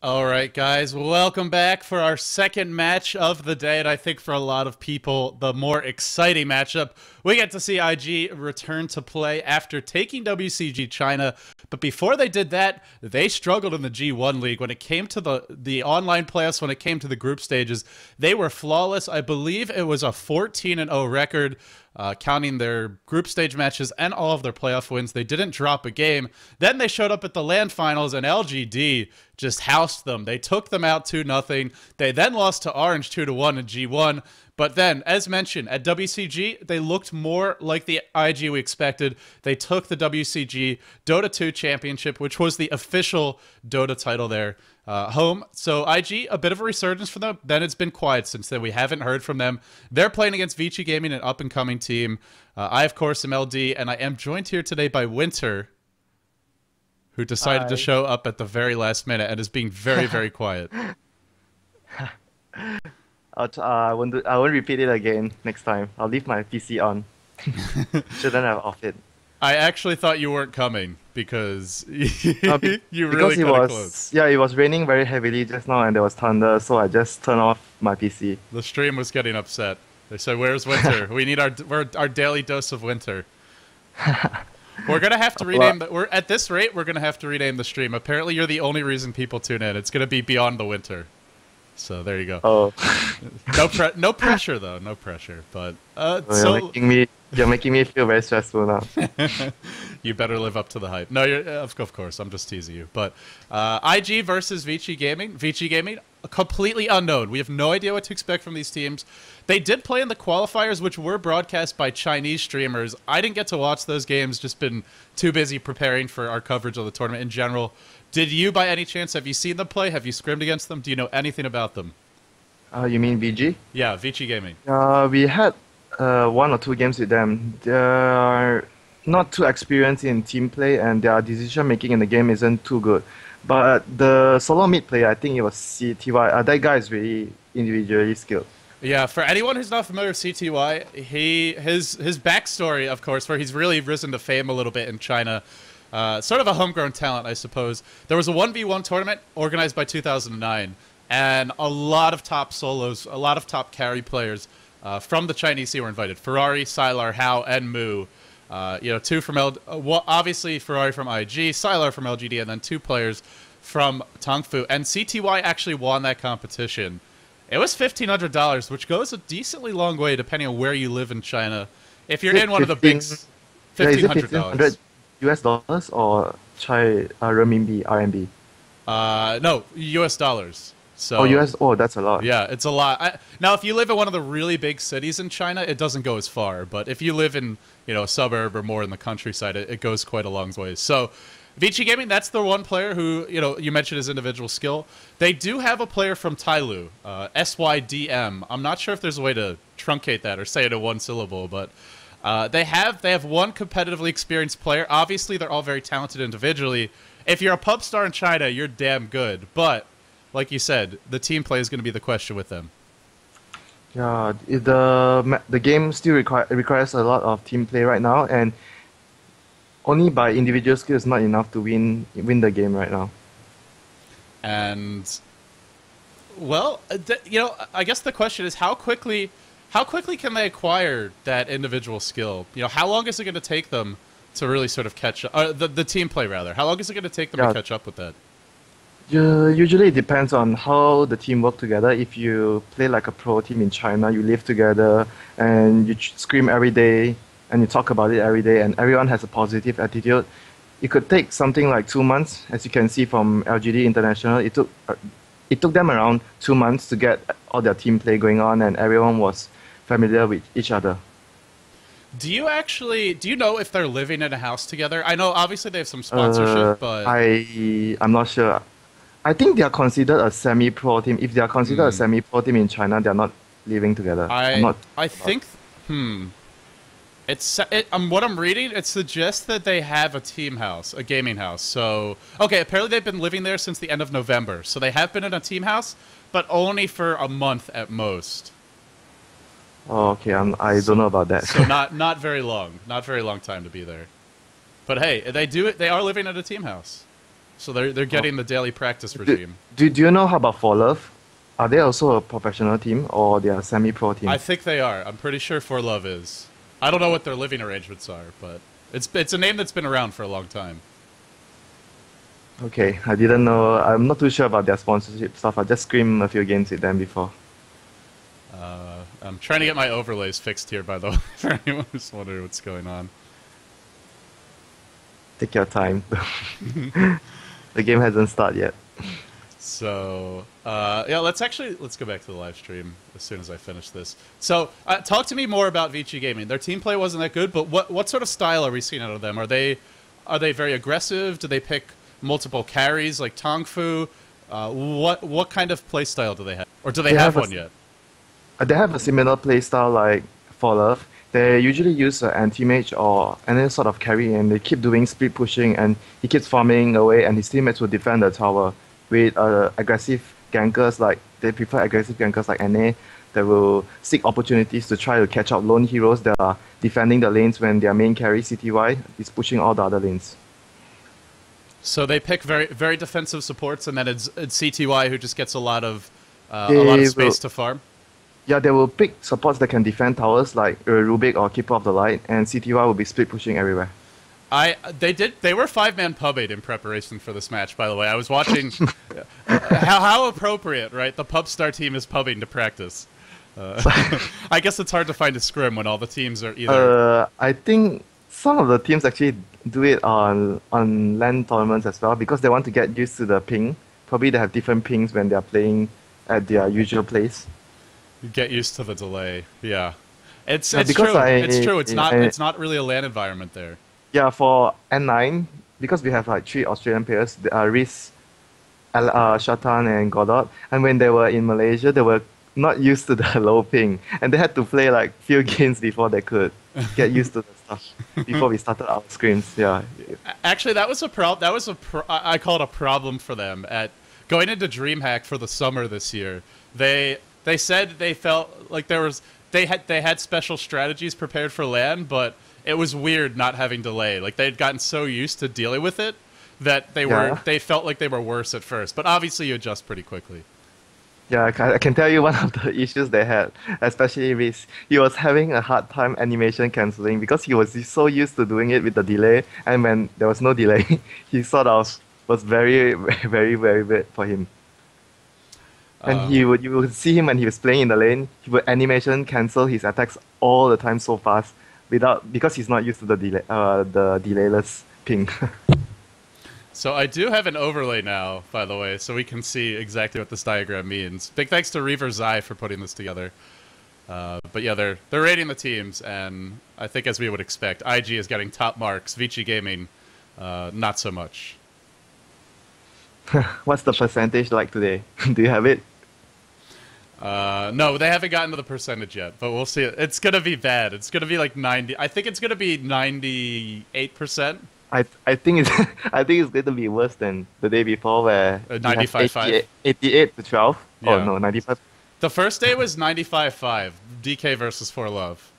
All right, guys, welcome back for our second match of the day, and I think for a lot of people, the more exciting matchup. We get to see IG return to play after taking WCG China, but before they did that, they struggled in the G1 League. When it came to the online playoffs, when it came to the group stages, they were flawless. I believe it was a 14-0 record. Counting their group stage matches and all of their playoff wins. They didn't drop a game. Then they showed up at the LAN finals, and LGD just housed them. They took them out 2-0. They then lost to Orange 2-1 in G1. But then, as mentioned, at WCG, they looked more like the IG we expected. They took the WCG Dota 2 Championship, which was the official Dota title there, home. So IG, a bit of a resurgence for them. Then it's been quiet since then. We haven't heard from them. They're playing against Vici Gaming, an up-and-coming team. I, of course, am LD, and I am joined here today by Winter, who decided to show up at the very last minute and is being very, very quiet. I won't repeat it again next time. I'll leave my PC on. Shouldn't have off it. I actually thought you weren't coming because you really it got was close. Yeah, it was raining very heavily just now and there was thunder, so I just turned off my PC. The stream was getting upset. They said, "Where's Winter? We need our daily dose of Winter." We're gonna have to rename. We're at this rate. We're gonna have to rename the stream. Apparently, you're the only reason people tune in. It's gonna be Beyond the Winter. So there you go. Oh. No pressure though. No pressure. But so you're making me feel very stressful now. You better live up to the hype. No, of course. I'm just teasing you. But IG versus Vici Gaming. Vici Gaming, completely unknown. We have no idea what to expect from these teams. They did play in the qualifiers, which were broadcast by Chinese streamers. I didn't get to watch those games. Just been too busy preparing for our coverage of the tournament in general. Did you, by any chance, have you seen them play? Have you scrimmed against them? Do you know anything about them? You mean VG? Yeah, Vici Gaming. We had 1 or 2 games with them. They're not too experienced in team play, and their decision making in the game isn't too good. But the solo mid player, I think it was CTY. That guy is really individually skilled. Yeah, for anyone who's not familiar with CTY, his backstory, of course, where he's really risen to fame a little bit in China. Sort of a homegrown talent, I suppose. There was a 1v1 tournament organized by 2009, and a lot of top solos, a lot of top carry players from the Chinese scene were invited. Ferrari, Sylar, Hao, and Mu. Two from obviously Ferrari from IG, Sylar from LGD, and then 2 players from Tongfu. And CTY actually won that competition. It was $1,500, which goes a decently long way depending on where you live in China. If you're in one of the big, $1,500. US dollars or renminbi, RMB? No, US dollars. So, oh, US. Oh, that's a lot. Yeah, it's a lot. Now, if you live in one of the really big cities in China, it doesn't go as far. But if you live in, a suburb or more in the countryside, it goes quite a long way. So, Vici Gaming, that's the one player who, you mentioned his individual skill. They do have a player from Tailu, SYDM. I'm not sure if there's a way to truncate that or say it in one syllable, but they have one competitively experienced player. Obviously, they're all very talented individually. If you're a pub star in China, you're damn good. But like you said, the team play is going to be the question with them. Yeah, the game still requires a lot of team play right now, and only by individual skill is not enough to win the game right now. And well, I guess the question is how quickly can they acquire that individual skill? How long is it going to take them to really sort of catch up? The team play, rather. How long is it going to take them to catch up with that? Usually it depends on how the team work together. If you play like a pro team in China, you live together and you scream every day and you talk about it every day and everyone has a positive attitude. It could take something like 2 months. As you can see from LGD International, it took them around 2 months to get all their team play going on and everyone was familiar with each other. Do you know if they're living in a house together? I know obviously they have some sponsorship, but I'm not sure. I think they are considered a semi-pro team. If they are considered a semi-pro team in China, they are not living together. I think what I'm reading, it suggests that they have a team house, a gaming house. So, okay, apparently they've been living there since the end of November. So they have been in a team house, but only for a month at most. Oh, okay. I don't know about that. So not very long. Not very long time to be there. But hey, they are living at a team house. So they're getting the daily practice regime. Do you know how about For Love? Are they also a professional team or they are semi-pro team? I think they are. I'm pretty sure For Love is. I don't know what their living arrangements are, but it's a name that's been around for a long time. Okay, I didn't know. I'm not too sure about their sponsorship stuff. I just screamed a few games with them before. I'm trying to get my overlays fixed here, by the way, for anyone who's wondering what's going on. Take your time. The game hasn't started yet. So, yeah, let's go back to the live stream as soon as I finish this. So, talk to me more about Vici Gaming. Their team play wasn't that good, but what sort of style are we seeing out of them? Are they very aggressive? Do they pick multiple carries like Tong Fu? What kind of play style do they have? Or do they have one yet? They have a similar playstyle like For Love. They usually use an anti-mage or any sort of carry, and they keep doing split pushing, and he keeps farming away, and his teammates will defend the tower with aggressive gankers. Like they prefer aggressive gankers like NA that will seek opportunities to try to catch out lone heroes that are defending the lanes when their main carry CTY is pushing all the other lanes. So they pick very defensive supports, and then it's CTY who just gets a lot of space to farm. Yeah, they will pick supports that can defend towers like Rubik or Keeper of the Light, and CTY will be split pushing everywhere. They were 5-man pubbing in preparation for this match, by the way. I was watching how appropriate, right? The pub star team is pubbing to practice. I guess it's hard to find a scrim when all the teams are either. I think some of the teams actually do it on LAN tournaments as well because they want to get used to the ping. Probably they have different pings when they are playing at their usual place. Get used to the delay. Yeah, it's true. It's true. It's not really a LAN environment there. Yeah, for N9, because we have like 3 Australian players, Riz, Shatan, and Godot, and when they were in Malaysia, they were not used to the low ping, and they had to play like few games before they could get used to the stuff before we started our screens. Yeah. Actually, that was I call it a problem for them at going into DreamHack for the summer this year. They said they felt like they had special strategies prepared for LAN, but it was weird not having delay. Like they'd gotten so used to dealing with it that they felt like they were worse at first. But obviously you adjust pretty quickly. Yeah, I can tell you one of the issues they had, especially Riz. He was having a hard time animation cancelling because he was so used to doing it with the delay, and when there was no delay, he sort of was very, very, very bad for him. And you would see him when he was playing in the lane, he would animation cancel his attacks all the time so fast because he's not used to the delayless ping. So I do have an overlay now, by the way, so we can see exactly what this diagram means. Big thanks to Reaver Zai for putting this together. But yeah, they're rating the teams, and I think as we would expect, IG is getting top marks, Vici Gaming, not so much. What's the percentage like today? Do you have it? No, they haven't gotten to the percentage yet, but we'll see. It's going to be bad. It's going to be like 90. I think it's going to be 98%. I think it's going to be worse than the day before where 95-5. 88 to 12. Yeah. Oh no, 95. The first day was 95-5. DK versus For Love.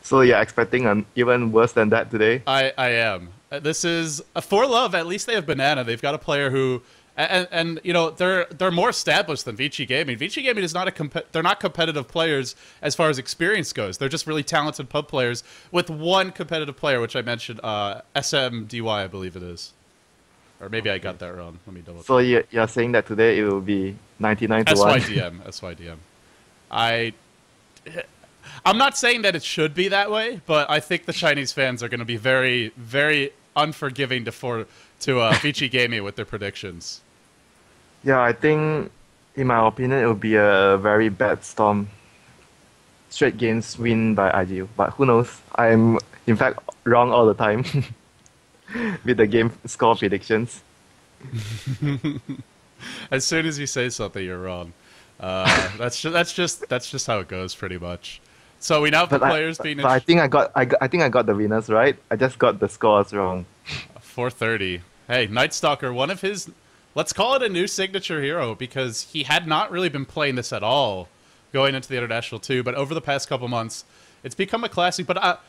So you're expecting an even worse than that today? I am. This is For Love. At least they have Banana. They've got a player who, and you know, they're more established than Vici Gaming. Vici Gaming is not they're not competitive players as far as experience goes. They're just really talented pub players with one competitive player, which I mentioned, SMDY, I believe it is, or maybe I got that wrong. Let me double check. So you're saying that today it will be 99 to 1? SYDM. I'm not saying that it should be that way, but I think the Chinese fans are going to be very, very unforgiving to Vici Gaming with their predictions. Yeah, I think, in my opinion, it will be a very bad storm. Straight games win by IG, but who knows? I'm, in fact, wrong all the time with the game score predictions. As soon as you say something, you're wrong. That's just how it goes, pretty much. So we now have the players being. But I think I got the winners right. I just got the scores wrong. 430. Hey, Night Stalker, one of his, let's call it a new signature hero, because he had not really been playing this at all going into the International 2, but over the past couple months, it's become a classic. But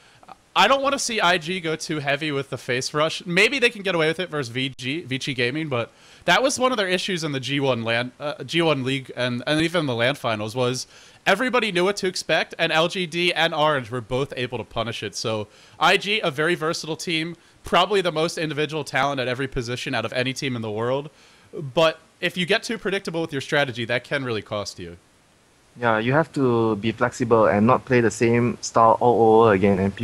I don't want to see IG go too heavy with the face rush. Maybe they can get away with it versus Vici Gaming, but that was one of their issues in the G1 League and even the LAN finals was everybody knew what to expect, and LGD and Orange were both able to punish it. So IG, a very versatile team, probably the most individual talent at every position out of any team in the world. But if you get too predictable with your strategy, that can really cost you. Yeah, you have to be flexible and not play the same style all over again. And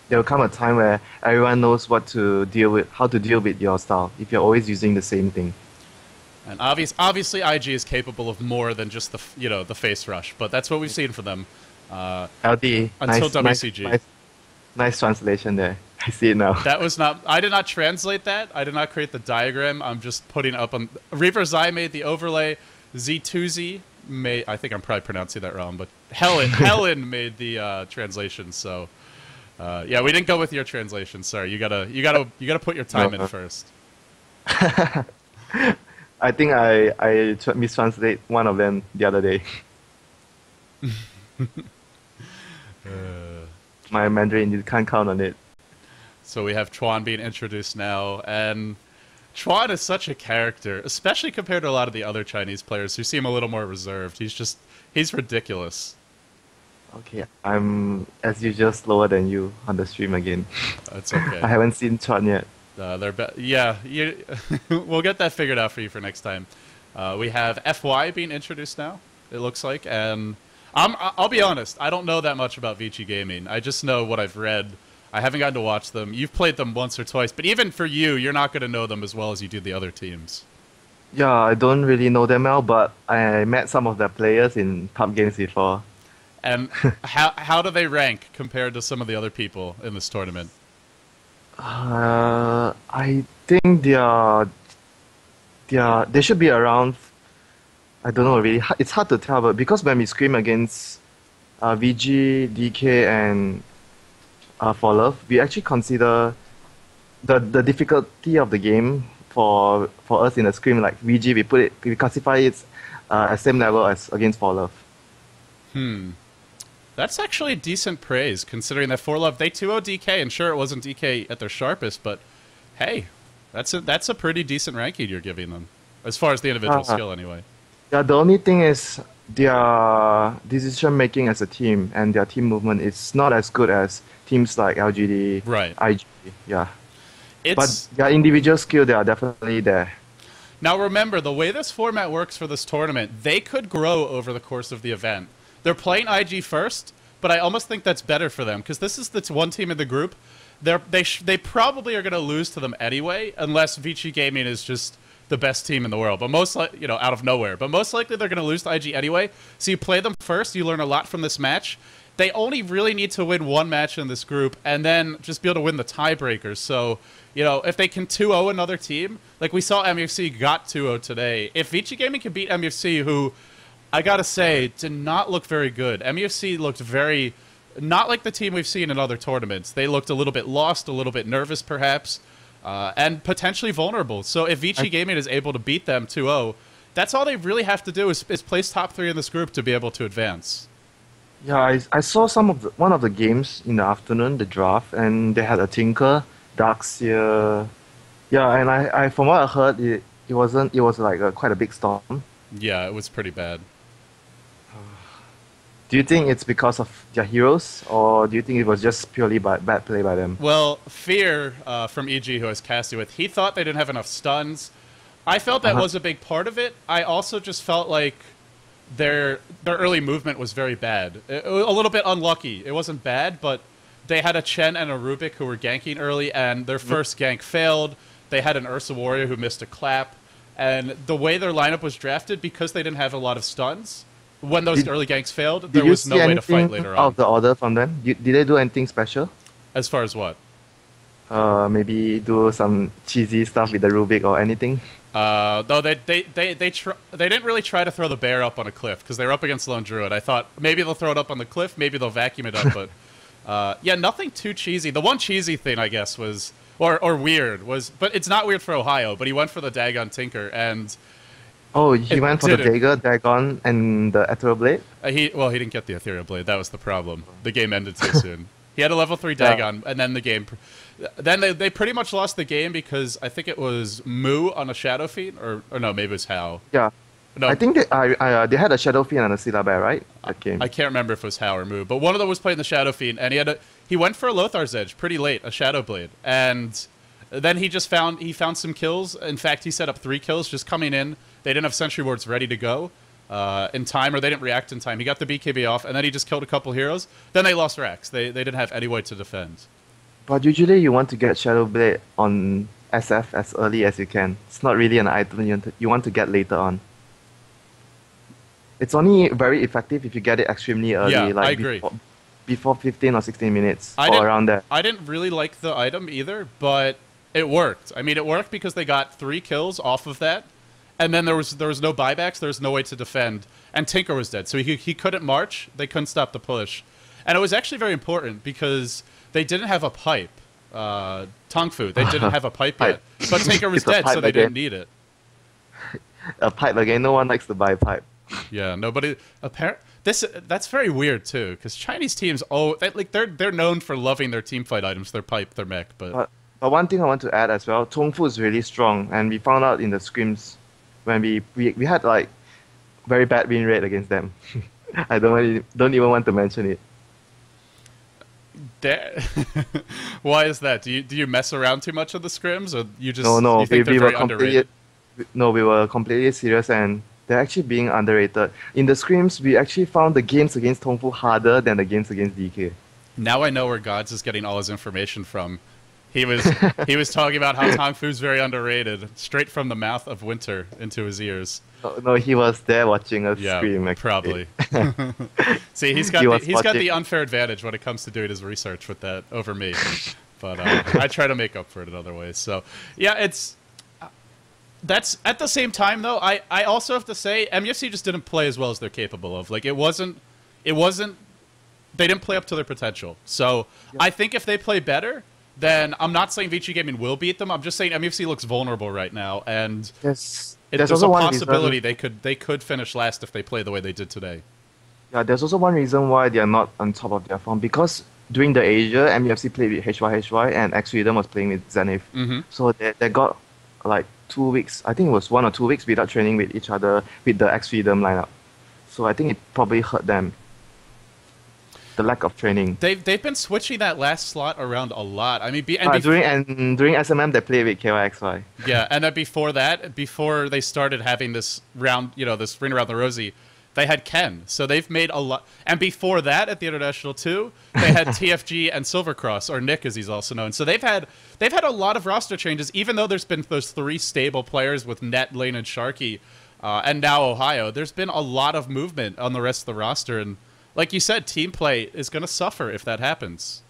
there will come a time where everyone knows what to deal with, how to deal with your style if you're always using the same thing. And obviously, IG is capable of more than just the face rush, but that's what we've seen from them. LD until WCG. Nice translation there. I see it now. That was not. I did not translate that. I did not create the diagram. I'm just putting it up on. Reaver Zai made the overlay. Z2Z made. I think I'm probably pronouncing that wrong, but Helen made the translation. So. Yeah, we didn't go with your translation. Sorry, you gotta put your time in first. I think I mistranslate one of them the other day. My Mandarin, you can't count on it. So we have Chuan being introduced now, and Chuan is such a character, especially compared to a lot of the other Chinese players who seem a little more reserved. He's ridiculous. Okay, I'm, as usual, slower than you on the stream again. That's okay. I haven't seen Chuan yet. Yeah, we'll get that figured out for you for next time. We have FY being introduced now, it looks like, and I'll be honest, I don't know that much about Vici Gaming. I just know what I've read. I haven't gotten to watch them. You've played them once or twice, but even for you're not going to know them as well as you do the other teams. Yeah, I don't really know them well, but I met some of the players in pub games before. And how do they rank compared to some of the other people in this tournament? I think they should be around. I don't know really. It's hard to tell, but because when we scrim against VG, DK, and For Love, we actually consider the difficulty of the game for us in a scrim like VG. We classify it at same level as against For Love. That's actually decent praise, considering that For Love, they 2-0 DK, and sure, it wasn't DK at their sharpest, but hey, that's a pretty decent ranking you're giving them, as far as the individual skill anyway. Yeah, the only thing is their decision-making as a team and their team movement is not as good as teams like LGD, right. IG, yeah. But their individual skill, they are definitely there. Now remember, the way this format works for this tournament, they could grow over the course of the event. They're playing IG first, but I almost think that's better for them, because this is the one team in the group. They probably are going to lose to them anyway, unless Vici Gaming is just the best team in the world, but most likely, out of nowhere. But most likely they're going to lose to IG anyway. So you play them first, you learn a lot from this match. They only really need to win one match in this group, and then just be able to win the tiebreakers. So, if they can 2-0 another team, like we saw MUFC got 2-0 today. If Vici Gaming can beat MUFC, who, I gotta say, did not look very good. MUFC looked very, not like the team we've seen in other tournaments. They looked a little bit lost, a little bit nervous perhaps, and potentially vulnerable. So if Vici Gaming is able to beat them 2-0, that's all they really have to do is place top 3 in this group to be able to advance. Yeah, I saw one of the games in the afternoon, the draft, and they had a Tinker, Darkseer. Yeah, and I from what I heard, it was like quite a big storm. Yeah, it was pretty bad. Do you think it's because of their heroes, or do you think it was just purely bad play by them? Well, Fear from EG, who I was casting with, he thought they didn't have enough stuns. I felt that was a big part of it. I also just felt like their early movement was very bad. A little bit unlucky. It wasn't bad, but they had a Chen and a Rubik who were ganking early, and their first gank failed. They had an Ursa Warrior who missed a clap. And the way their lineup was drafted, because they didn't have a lot of stuns, when those early ganks failed, there was no way to fight later on. Out of the order from them? Did they do anything special? As far as what? Maybe do some cheesy stuff with the Rubik or anything? No, they didn't really try to throw the bear up on a cliff, because they were up against Lone Druid. I thought maybe they'll throw it up on the cliff, maybe they'll vacuum it up, but yeah, nothing too cheesy. The one cheesy thing, I guess, was, or weird, was, but it's not weird for Ohio, but he went for the Dagon Tinker, and... Oh, he went for the dagger, Dagon, and the Ethereal Blade? He didn't get the Ethereal Blade. That was the problem. The game ended too soon. He had a level 3 Yeah. Dagon, and then the game. Then they pretty much lost the game because I think it was Mu on a Shadow Fiend, or no, maybe it was Hao. Yeah. No, I think they had a Shadow Fiend and a Syllabare, right? That game. I can't remember if it was Hao or Mu, but one of them was playing the Shadow Fiend, and he went for a Lothar's Edge pretty late, a Shadow Blade, and then he found some kills. In fact, he set up 3 kills just coming in. They didn't have Sentry Wards ready to go in time, or they didn't react in time. He got the BKB off, and then he just killed a couple heroes. Then they lost Rax. They didn't have any way to defend. But usually you want to get Shadow Blade on SF as early as you can. It's not really an item you want to get later on. It's only very effective if you get it extremely early, Yeah, like I agree. Before 15 or 16 minutes, or around there. I didn't really like the item either, but it worked. I mean, it worked because they got 3 kills off of that, and then there was no buybacks, there was no way to defend, and Tinker was dead, so he couldn't march, they couldn't stop the push. And it was actually very important because they didn't have a pipe. Tongfu, they didn't have a pipe yet, but Tinker was dead, so they didn't need it. A pipe again, no one likes to buy pipe. Yeah, nobody. That's very weird too, because Chinese teams, they're known for loving their team fight items, their pipe, their mech. But one thing I want to add as well, Tongfu is really strong, and we found out in the scrims when we had like very bad win rate against them. I don't even want to mention it. Why is that? Do you mess around too much of the scrims, or you just no? You think they're very underrated? No, we were completely serious, and they're actually being underrated. In the scrims, we actually found the games against Tongfu harder than the games against DK. Now I know where Godz is getting all his information from. He was talking about how Tongfu's very underrated, straight from the mouth of Winter into his ears. No, he was there watching us scream. Probably. See, he's got the unfair advantage when it comes to doing his research with that over me. But I try to make up for it in other ways. So yeah, that's at the same time though. I also have to say MUFC just didn't play as well as they're capable of. Like it wasn't. They didn't play up to their potential. So yeah. I think if they play better, then I'm not saying Vici Gaming will beat them. I'm just saying MUFC looks vulnerable right now, and there's a possibility they could finish last if they play the way they did today. Yeah, there's also one reason why they are not on top of their form, because during the Asia, MUFC played with HYHY and X Freedom was playing with Zenith. Mm-hmm. So they got like 2 weeks, I think it was 1 or 2 weeks without training with each other with the X Freedom lineup. So I think it probably hurt them. The lack of training. They've been switching that last slot around a lot. I mean, during SMM they played with KYXY. Yeah, and then before they started having this round, this ring around the rosy, they had Ken. So they've made a lot. And before that, at the International 2, they had TFG and Silvercross, or Nick as he's also known. So they've had a lot of roster changes, even though there's been those 3 stable players with Net, Lane, and Sharky, and now Ohio. There's been a lot of movement on the rest of the roster, and like you said, team play is going to suffer if that happens.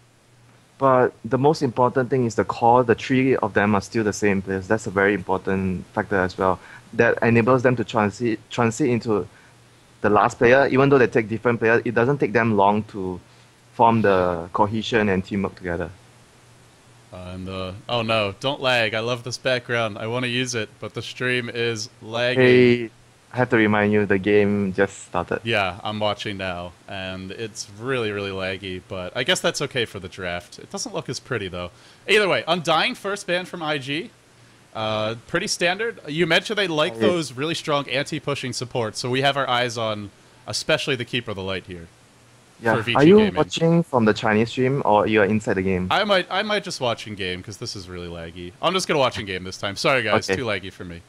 But the most important thing is the core. The 3 of them are still the same players. That's a very important factor as well. That enables them to transit into the last player. Even though they take different players, it doesn't take them long to form the cohesion and teamwork together. Oh no, don't lag. I love this background. I want to use it, but the stream is lagging. Hey, I have to remind you, the game just started. Yeah, I'm watching now, and it's really, really laggy, but I guess that's okay for the draft. It doesn't look as pretty, though. Either way, Undying first ban from IG. Pretty standard. You mentioned they like those really strong anti-pushing supports, so we have our eyes on especially the Keeper of the Light here. Yeah. Are you watching from the Chinese stream, or you're inside the game? I might just watch in game, because this is really laggy. I'm just going to watch in game this time. Sorry, guys. Okay. Too laggy for me.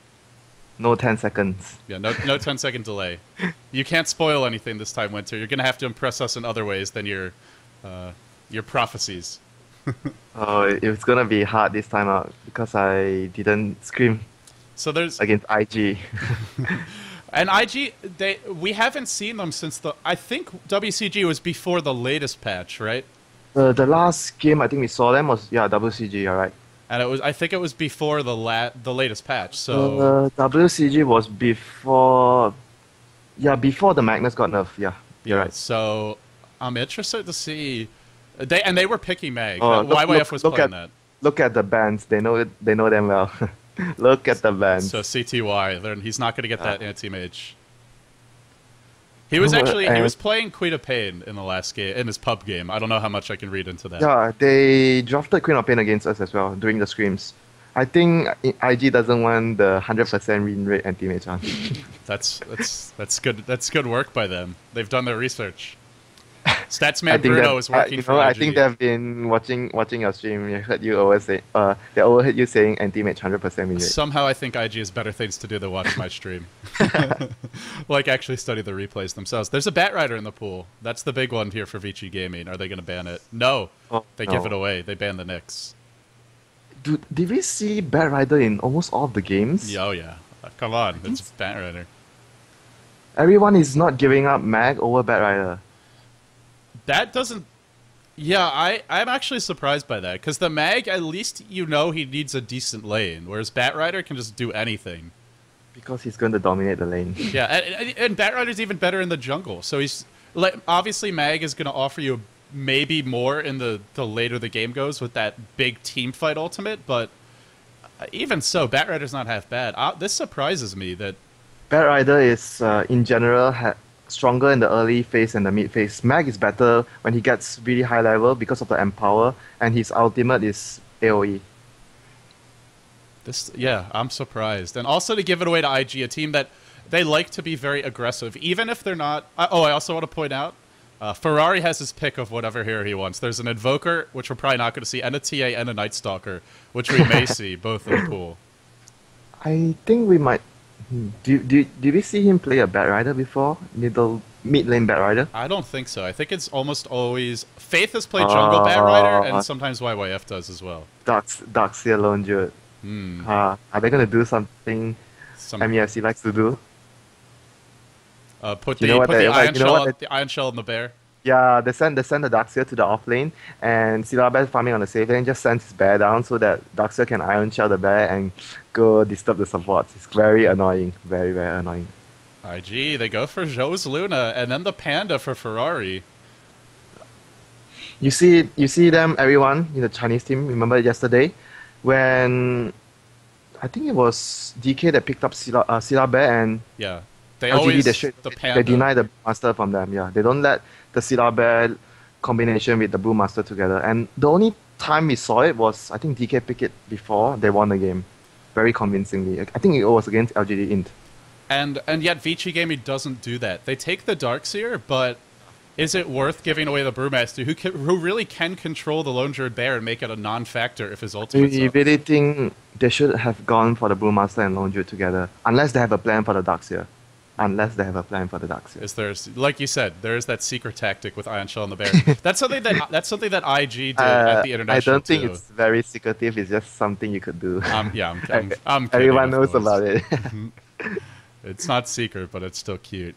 No 10 seconds. Yeah, no 10-second delay. You can't spoil anything this time, Winter. You're gonna have to impress us in other ways than your prophecies. Oh, it's gonna be hard this time out because I didn't scream. So there's against IG. And IG, we haven't seen them since I think WCG was before the latest patch, right? The last game I think we saw them was WCG, alright. And I think it was before the latest patch. So WCG was before the Magnus got nerfed. Yeah, you're right. So I'm interested to see. They were picking Mag. YYF was playing that. Look at the bands. They know them well. Look at the bands. So CTY. He's not going to get that anti-mage. He was playing Queen of Pain in the last game, in his pub game. I don't know how much I can read into that. Yeah, they drafted Queen of Pain against us as well during the scrims. I think IG doesn't want the 100% win rate anti-mage on. That's good. That's good work by them. They've done their research. Statsman Bruno is working for IG. I think they've been watching your stream. I heard you always say, they overheard you saying anti-mage 100% win rate. Somehow I think IG has better things to do than watch my stream. Like actually study the replays themselves. There's a Batrider in the pool. That's the big one here for Vici Gaming. Are they going to ban it? No. They give it away. They ban the Nyx. Did we see Batrider in almost all of the games? Oh yeah. Come on. It's Batrider. Everyone is not giving up Mag over Batrider. That doesn't... Yeah, I'm actually surprised by that, because the Mag, at least you know he needs a decent lane, whereas Batrider can just do anything. Because he's going to dominate the lane. Yeah, and Batrider's even better in the jungle, so he's... Like, obviously, Mag is going to offer you maybe more in the later the game goes with that big team fight ultimate, but even so, Batrider's not half bad. This surprises me that... Batrider is, in general, stronger in the early phase and the mid phase. Mag is better when he gets really high level because of the empower, and his ultimate is AoE. Yeah, I'm surprised. And also to give it away to IG, a team that they like to be very aggressive, even if they're not... I also want to point out, Ferrari has his pick of whatever hero he wants. There's an Invoker, which we're probably not going to see, and a TA and a Night Stalker, which we may see, both in the pool. I think we might... Did we see him play a Batrider before? Mid lane Batrider? I don't think so. I think it's almost always... Faith has played jungle Batrider, and sometimes YYF does as well. Darkseer Lone Druid. Are they going to do something MEFC likes to do? Put the Iron Shell in the bear. Yeah, they send the Darkseer to the off lane, and Silabel farming on the safe lane just sends his bear down so that Darkseer can Iron Shell the bear and go disturb the supports. It's very annoying. Very, very annoying. IG, they go for Zhou's Luna, and then the Panda for Ferrari. You see them, everyone in the Chinese team, remember yesterday? When I think it was DK that picked up Silabel and... Yeah. They they deny the Master from them, yeah. They don't let the Silabel combination with the Brewmaster together. And the only time we saw it was, I think DK picked it before they won the game. Very convincingly. I think it was against LGD Int. And yet Vici Gaming doesn't do that. They take the Darkseer, but is it worth giving away the Brewmaster, who really can control the Lone Druid Bear and make it a non-factor if his ultimate's up? I really think they should have gone for the Brewmaster and Lone Druid together, unless they have a plan for the Darkseer. Is there, like you said, there is that secret tactic with Iron Shell and the Bear. That's something that IG did at the international. I don't think it's very secretive. It's just something you could do. I'm kidding, everyone knows about it. It's not secret, but it's still cute.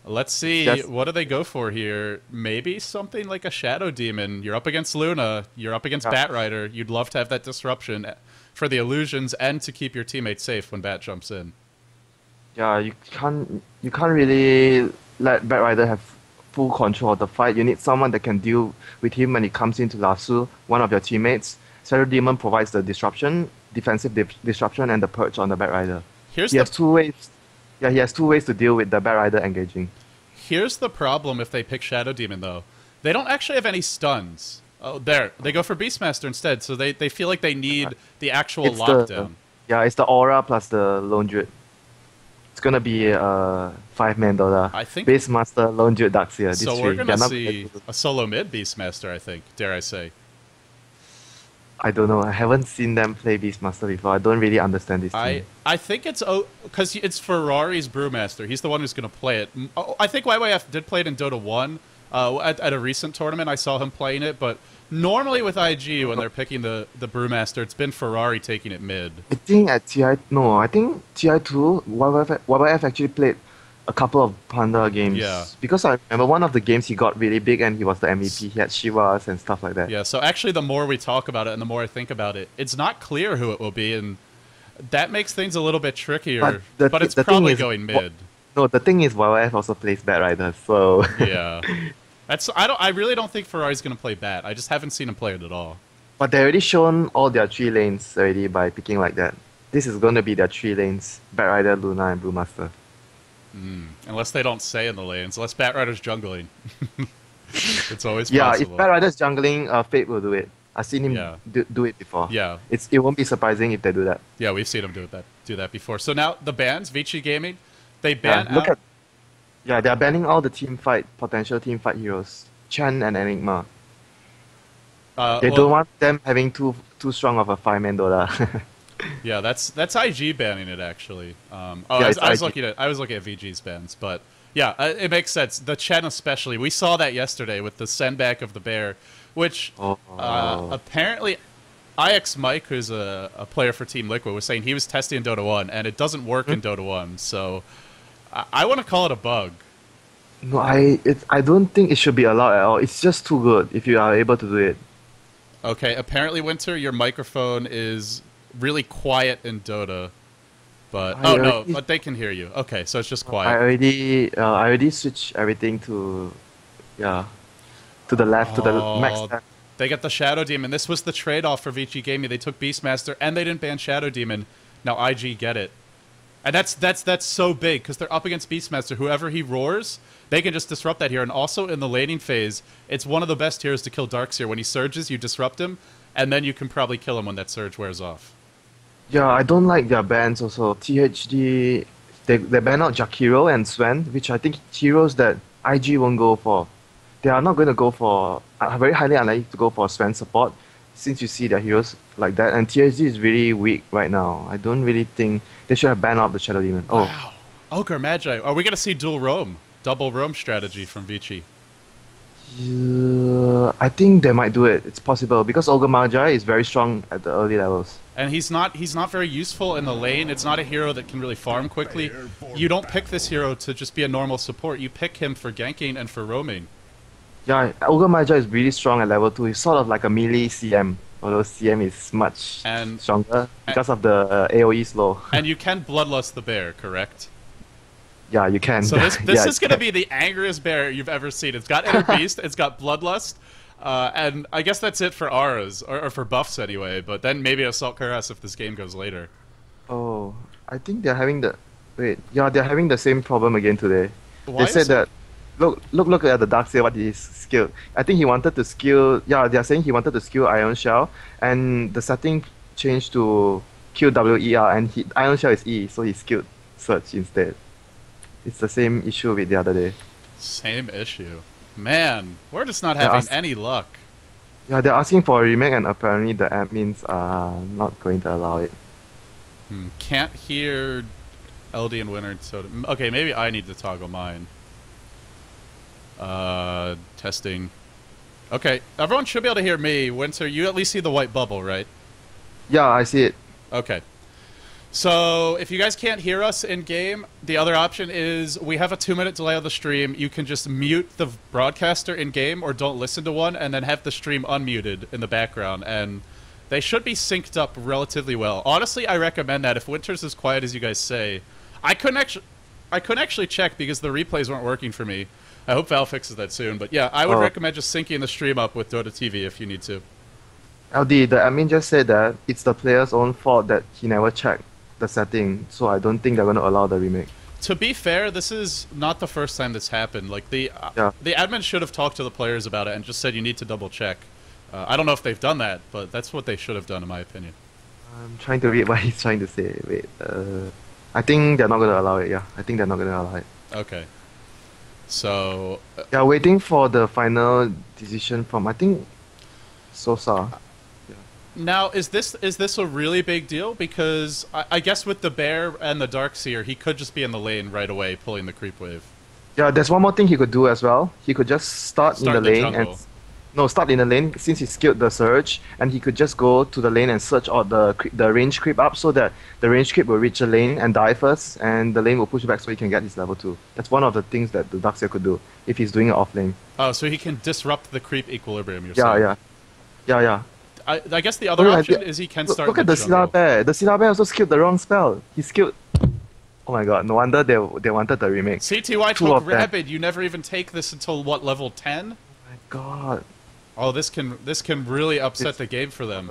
Let's see, what do they go for here? Maybe something like a Shadow Demon. You're up against Luna. You're up against Batrider. You'd love to have that disruption for the illusions and to keep your teammates safe when Bat jumps in. Yeah, you can't really let Batrider have full control of the fight. You need someone that can deal with him when he comes into Lasso, one of your teammates. Shadow Demon provides the disruption, defensive disruption, and the purge on the Batrider. He has two ways to deal with the Batrider engaging. Here's the problem if they pick Shadow Demon, though. They don't actually have any stuns. Oh, there. They go for Beastmaster instead, so they feel like they need the actual lockdown. It's the Aura plus the Lone Druid. It's gonna be a 5-man Dota. I think Beastmaster, Lone Druid, Darkseer. So we're gonna see a solo mid Beastmaster, I think, dare I say. I don't know. I haven't seen them play Beastmaster before. I don't really understand this team. I think it's because it's Ferrari's Brewmaster. He's the one who's gonna play it. I think YYF did play it in Dota 1 at a recent tournament. I saw him playing it, but normally with IG when they're picking the Brewmaster, it's been Ferrari taking it mid. I think at TI2, YYF actually played a couple of Panda games. Yeah. Because I remember one of the games he got really big and he was the MVP. He had Shivas and stuff like that. Yeah, so actually the more we talk about it and the more I think about it, it's not clear who it will be, and that makes things a little bit trickier. But it's probably going mid. No, the thing is YYF also plays Batrider, so... Yeah. I really don't think Ferrari's going to play Bat. I just haven't seen him play it at all. But they already shown all their 3 lanes already by picking like that. This is going to be their 3 lanes. Batrider, Luna, and Brewmaster. Unless they don't say in the lanes. Unless Batrider's jungling. It's always Yeah, possible. if Batrider's jungling, Fate will do it. I've seen him do it before. Yeah. It won't be surprising if they do that. Yeah, we've seen him do that before. So now the bans, Vici Gaming, they ban out... Yeah, they're banning all the potential team fight heroes. Chuan and Enigma. They don't want them having too strong of a 5-man Dota. Yeah, that's IG banning it actually. Yeah, I was looking at VG's bans, but yeah, it makes sense. The Chen especially, we saw that yesterday with the send back of the bear, which apparently IX Mike, who's a player for Team Liquid, was saying he was testing in Dota 1 and it doesn't work in Dota 1. So I want to call it a bug. No, I don't think it should be allowed at all. It's just too good if you are able to do it. Okay, apparently Winter, your microphone is really quiet in Dota, but but they can hear you. Okay, so it's just quiet. I already switched everything to the left, to the max left. They got the Shadow Demon. This was the trade-off for Vici Gaming. They took Beastmaster and they didn't ban Shadow Demon. Now IG get it, and that's so big because they're up against Beastmaster. Whoever he roars, they can just disrupt that here. And also in the laning phase, it's one of the best heroes to kill Darkseer. When he surges, you disrupt him, and then you can probably kill him when that surge wears off. Yeah, I don't like their bans also. THD, they ban out Jakiro and Sven, which I think heroes that IG won't go for. They are not going to go for, very highly unlikely to go for Sven support, since you see their heroes like that. And THD is really weak right now. I don't really think they should have banned out the Shadow Demon. Oh. Wow. Ogre Magi. Are we going to see dual roam? Double roam strategy from Vici? I think they might do it. It's possible because Ogre Magi is very strong at the early levels. And he's not very useful in the lane. It's not a hero that can really farm quickly. You don't pick this hero to just be a normal support. You pick him for ganking and for roaming. Yeah, Ogre Magi is really strong at level 2. He's sort of like a melee CM, although CM is much stronger because of the AoE slow. And you can Bloodlust the bear, correct? Yeah, you can. So this is going to be the angriest bear you've ever seen. It's got Inner Beast, it's got Bloodlust, and I guess that's it for auras, or for buffs anyway, but then maybe Assault Cuirass if this game goes later. Oh, I think they're having the... Wait, yeah, they're having the same problem again today. Why they said that... Look at the Darkseer, what he skilled. I think he wanted to skill... Yeah, they're saying he wanted to skill Ion Shell, and the setting changed to kill WER, and Ion Shell is E, so he skilled Search instead. It's the same issue with the other day. Same issue. Man, we're just not having any luck. Yeah, they're asking for a remake, and apparently the admins are not going to allow it. Can't hear LD and Winter, so... Okay, maybe I need to toggle mine. Testing. Okay, everyone should be able to hear me. Winter, you at least see the white bubble, right? Yeah, I see it. Okay. So, if you guys can't hear us in-game, the other option is we have a 2-minute delay on the stream. You can just mute the broadcaster in-game or don't listen to one and then have the stream unmuted in the background. And they should be synced up relatively well. Honestly, I recommend that. If Winter's as quiet as you guys say, I couldn't actually check because the replays weren't working for me. I hope Val fixes that soon. But yeah, I would recommend just syncing the stream up with Dota TV if you need to. LD, the admin just said that it's the player's own fault that he never checked the setting, so I don't think they're going to allow the remake. To be fair, this is not the first time this happened. Like the admin should have talked to the players about it and just said you need to double check. I don't know if they've done that, but that's what they should have done in my opinion. I'm trying to read what he's trying to say. Wait, I think they're not going to allow it. Yeah, I think they're not going to allow it. Okay. So yeah, waiting for the final decision from I think Sosa. Now, is this a really big deal? Because I guess with the bear and the Darkseer, he could just be in the lane right away, pulling the creep wave. Yeah, there's one more thing he could do as well. He could just start in the lane start in the lane since he skilled the surge, and he could just go to the lane and search out the range creep up so that the range creep will reach the lane and die first, and the lane will push back so he can get his level 2. That's one of the things that the Darkseer could do if he's doing it off lane. Oh, so he can disrupt the creep equilibrium, you're saying? Yeah. I guess the other option is he can start. Look at the Scylla Bear. The Scylla Bear also skilled the wrong spell. He skilled. Oh my god! No wonder they wanted the remake. CTY took Rabid. You never even take this until what, level 10? Oh my god! Oh, this can really upset the game for them.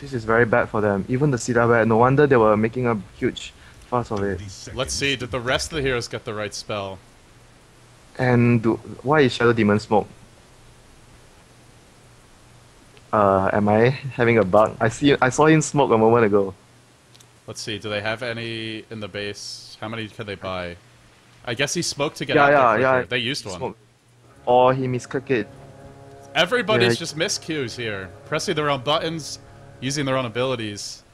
This is very bad for them. Even the Scylla Bear. No wonder they were making a huge fast of it. Let's see, did the rest of the heroes get the right spell? And why is Shadow Demon smoke? Am I having a bug? I saw him smoke a moment ago. Let's see, do they have any in the base? How many can they buy? I guess he smoked to get out there quicker. Yeah. They used one. Smoke. Or he misclicked it. Everybody's just miscues here. Pressing their own buttons, using their own abilities.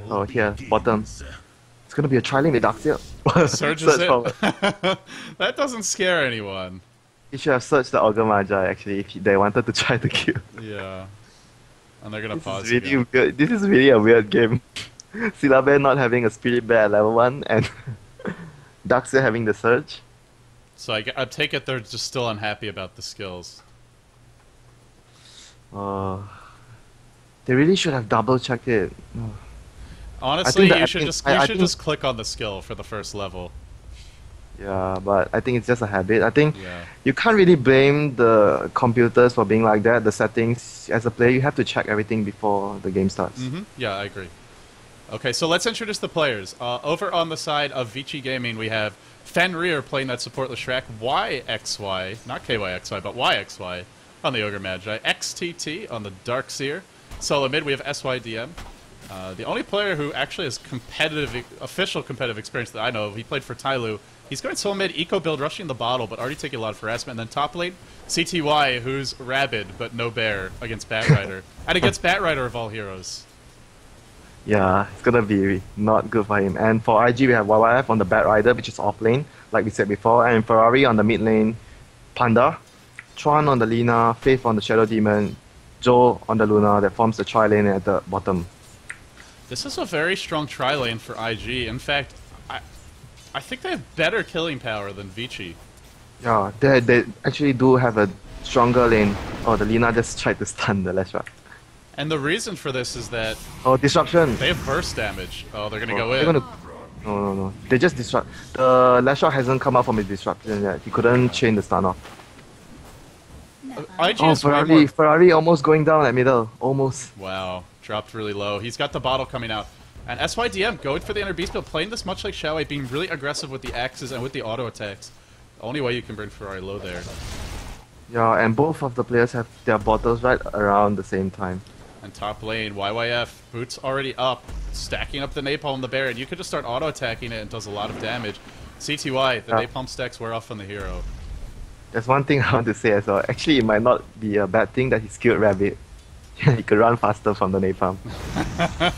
Oh, here, bottom. It's gonna be a trialing with Darkseer. Surges it. That doesn't scare anyone. He should have searched the Augur Magi actually if they wanted to try to kill. Yeah. And they're gonna pause Really again. weird. This is really a weird game. Syllabe not having a Spirit Bear at level 1 and Darkseer having the Surge. So I take it they're just still unhappy about the skills. They really should have double checked it. Honestly, you should just click on the skill for the first level. Yeah, but I think it's just a habit. I think you can't really blame the computers for being like that. The settings, as a player, you have to check everything before the game starts. Yeah, I agree. Okay, so let's introduce the players. Over on the side of Vici Gaming, we have Fenrir playing that supportless Shrek, YXY, not KYXY, but YXY on the Ogre Magi, XTT on the Darkseer. Solo mid, we have SYDM. The only player who actually has official competitive experience that I know of, he played for Tyloo. He's going solo mid, eco build, rushing the bottle, but already taking a lot of harassment. And then top lane, CTY, who's rabid, but no bear against Batrider. And against Batrider of all heroes. Yeah, it's gonna be not good for him. And for IG, we have YYF on the Batrider, which is off lane, like we said before. And Ferrari on the mid lane, Panda. Chuan on the Lina, Faith on the Shadow Demon, zhou on the Luna that forms the tri-lane at the bottom. This is a very strong tri-lane for IG. In fact, I think they have better killing power than Vici. Yeah, they actually do have a stronger lane. Oh, the Lina just tried to stun the Leshrac. And the reason for this is that... Oh, disruption! They have burst damage. Oh, they're gonna go in. No. They just disrupt. The Leshrac hasn't come out from his disruption yet. He couldn't chain the stun off. IG Oh, Ferrari almost going down at middle. Almost. Wow, dropped really low. He's got the bottle coming out. And SYDM going for the inner beast build, playing this much like Xiaowei, being really aggressive with the axes and with the auto attacks. The only way you can bring Ferrari low there. Yeah, and both of the players have their bottles right around the same time. And top lane, YYF, boots already up, stacking up the napalm, the Baron. You could just start auto attacking it and it does a lot of damage. CTY, the napalm stacks wear off on the hero. There's one thing I want to say as well. Actually, it might not be a bad thing that he skilled Rabbit. He could run faster from the napalm.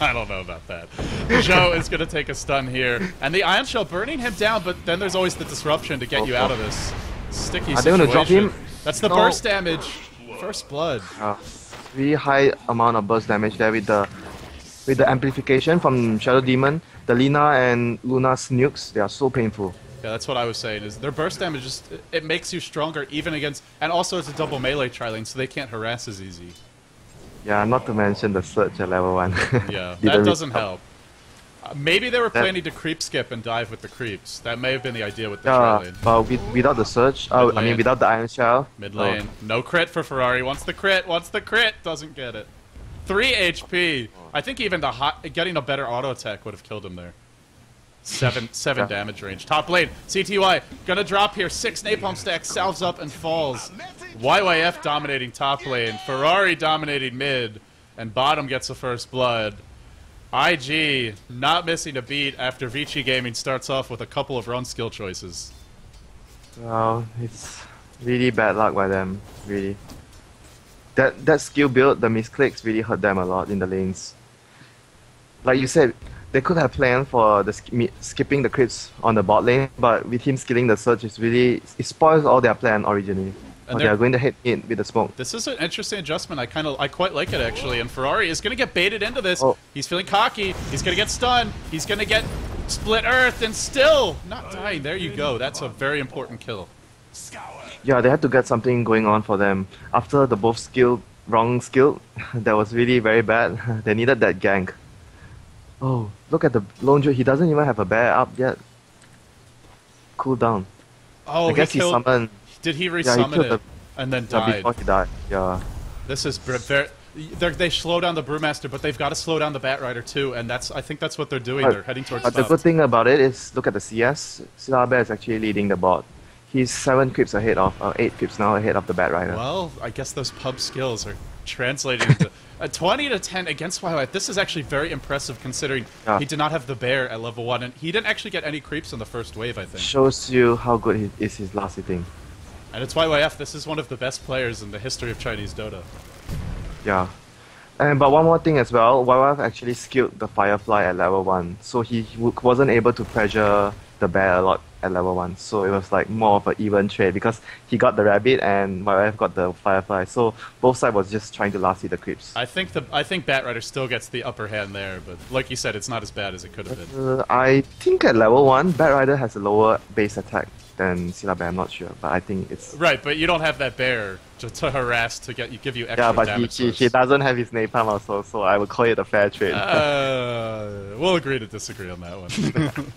I don't know about that. Zhou is going to take a stun here. And the Ion Shell burning him down, but then there's always the disruption to get you out of this sticky situation. Are they going to drop him? That's the burst damage. First blood. Really high amount of burst damage there with the amplification from Shadow Demon. The Lina and Luna's nukes, they are so painful. Yeah, that's what I was saying, is their burst damage just, it makes you stronger even against, and also it's a double melee tri-lane, so they can't harass as easy. Yeah, not to mention the surge at level 1. Yeah, that doesn't help. Maybe they were planning to creep skip and dive with the creeps. That may have been the idea with the tri-lane. But without the surge, I mean without the Iron Shell. Mid lane, no crit for Ferrari. Wants the crit, doesn't get it. 3 HP. I think even getting a better auto attack would have killed him there. 7 damage range. Top lane, CTY, gonna drop here. 6 napalm stacks, salves up and falls. YYF dominating top lane, Ferrari dominating mid, and bottom gets the first blood. IG not missing a beat after Vici Gaming starts off with a couple of run skill choices. Well, it's really bad luck by them, really. That skill build, the misclicks, really hurt them a lot in the lanes. Like you said, they could have planned for the skipping the crits on the bot lane, but with him skilling the surge, it spoils all their plan originally. And they are going to hit it with the smoke. This is an interesting adjustment. I quite like it actually. And Ferrari is going to get baited into this. Oh. He's feeling cocky. He's going to get stunned. He's going to get split earth and still not dying. There you go. That's a very important kill. Yeah, they had to get something going on for them. After the both wrong skill, that was really very bad. They needed that gank. Oh, look at the lone druid. He doesn't even have a bear up yet. Cool down. Oh, I guess he summoned. Did he resummon it and then died? Before he died, yeah. This is very... They slow down the Brewmaster, but they've got to slow down the Batrider too, and I think that's what they're doing. But, they're heading towards but the top. good thing about it is, look at the CS. Silabear is actually leading the bot. He's 7 creeps ahead of, 8 creeps now ahead of the Batrider. Well, I guess those pub skills are translating into 20 to 10 against Wildlife. This is actually very impressive considering he did not have the bear at level 1, and he didn't actually get any creeps in the first wave, I think. Shows you how good is his last hitting. And it's YYF. This is one of the best players in the history of Chinese Dota. Yeah. But one more thing as well, YYF actually skilled the Firefly at level 1, so he wasn't able to pressure the bear a lot at level 1, so it was like more of an even trade because he got the rabbit and YYF got the Firefly, so both sides was just trying to last hit the creeps. I think Batrider still gets the upper hand there, but like you said, it's not as bad as it could have been. I think at level 1, Batrider has a lower base attack than Silabear, I'm not sure, but I think it's... Right, but you don't have that bear to harass to give you extra damage. Yeah, but he doesn't have his napalm also, so I would call it a fair trade. We'll agree to disagree on that one.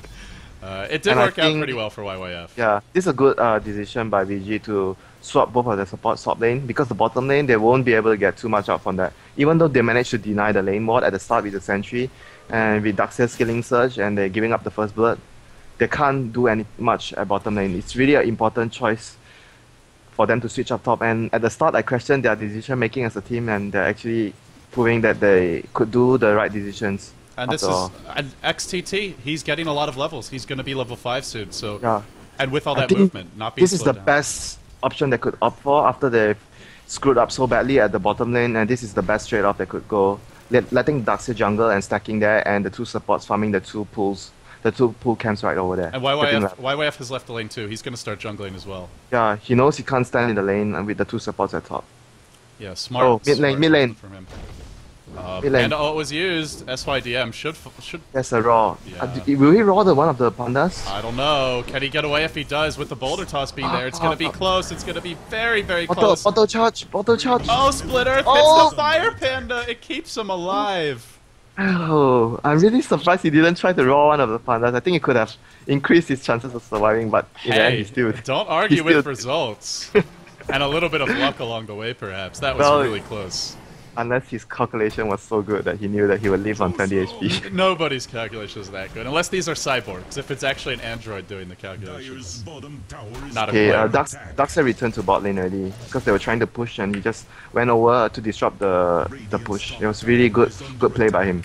It did work out pretty well for YYF. Yeah, this is a good decision by VG to swap both of the support top lane, because the bottom lane, they won't be able to get too much out from that. Even though they managed to deny the lane ward at the start with the sentry, and with Darkseid's killing surge, and they're giving up the first blood, they can't do much at bottom lane. It's really an important choice for them to switch up top. And at the start, I questioned their decision making as a team, and they're actually proving that they could do the right decisions. And this is XTT. He's getting a lot of levels. He's going to be level 5 soon. So, yeah. And with all that movement, not being this is the best option they could opt for after they've screwed up so badly at the bottom lane, and this is the best trade-off they could go. Letting Darkseid jungle and stacking there, and the 2 supports farming the 2 pools. The 2 pool camps right over there. And YYF has left the lane too. He's going to start jungling as well. Yeah, he knows he can't stand in the lane and with the 2 supports at top. Yeah, smart. Oh, mid lane. From him. And it was used. SYDM should. That's a raw. Yeah. Will he raw the one of the pandas? I don't know. Can he get away? If he does, with the boulder toss being there, it's going to be close. It's going to be very, very close. Auto charge. Oh, Split Earth hits the fire panda. It keeps him alive. Oh, I'm really surprised he didn't try to raw one of the pandas. I think he could have increased his chances of surviving, but in the end, he still... Don't argue with results. And a little bit of luck along the way, perhaps. That was really close. Unless his calculation was so good that he knew that he would live on 20 HP. Nobody's calculation is that good, unless these are cyborgs. If it's actually an android doing the calculations. Not a player. Darkseid returned to bot lane already because they were trying to push, and he just went over to disrupt the push. It was really good play by him.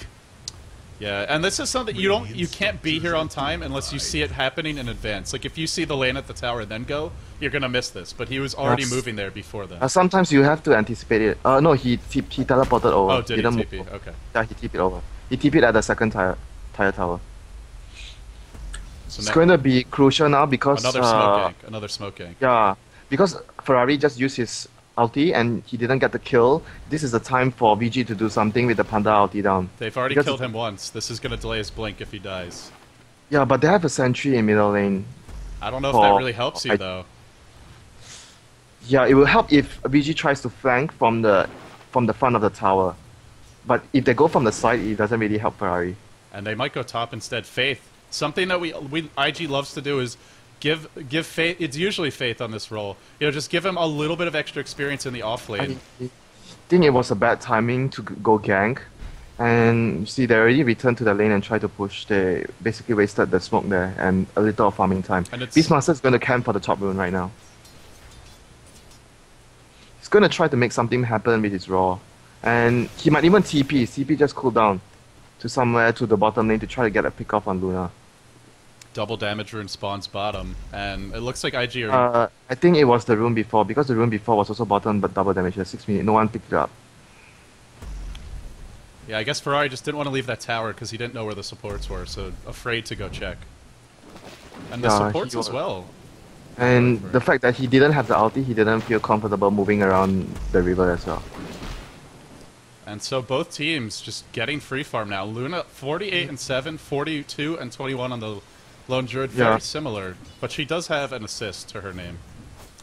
Yeah, and this is something you can't be here on time unless you see it happening in advance. Like if you see the lane at the tower and then go, you're gonna miss this. But he was already moving there before then. Sometimes you have to anticipate it. No, he teleported over. Oh, did he TP? Okay. Yeah, he TP'd over. He TP'd at the second tire tower. So it's going to be crucial now because another smoke gank. Yeah, because Ferrari just used his ulti and he didn't get the kill. This is the time for VG to do something with the Panda ulti down. They've already killed him once. This is going to delay his blink if he dies. Yeah, but they have a sentry in middle lane. I don't know if that really helps you though. Yeah, it will help if VG tries to flank from the front of the tower. But if they go from the side, it doesn't really help Ferrari. And they might go top instead. Faith. Something that IG loves to do is give Faith. It's usually Faith on this role. You know, just give him a little bit of extra experience in the off lane. I think it was a bad timing to go gank. And you see, they already returned to the lane and tried to push. They basically wasted the smoke there and a little of farming time. Beastmaster is going to camp for the top rune right now. He's going to try to make something happen with his raw. And he might even TP. TP just cool down to somewhere to the bottom lane to try to get a pick off on Luna. Double damage rune spawns bottom, and it looks like IG are... I think it was the rune before, because the rune before was also bottom, but double damage at 6 minutes. No one picked it up. Yeah, I guess Ferrari just didn't want to leave that tower because he didn't know where the supports were, so afraid to go check. And the supports as well. And the fact that he didn't have the ulti, he didn't feel comfortable moving around the river as well. And so both teams just getting free farm now. Luna 48 and 7, 42 and 21 on the Lone Druid, very similar, but she does have an assist to her name.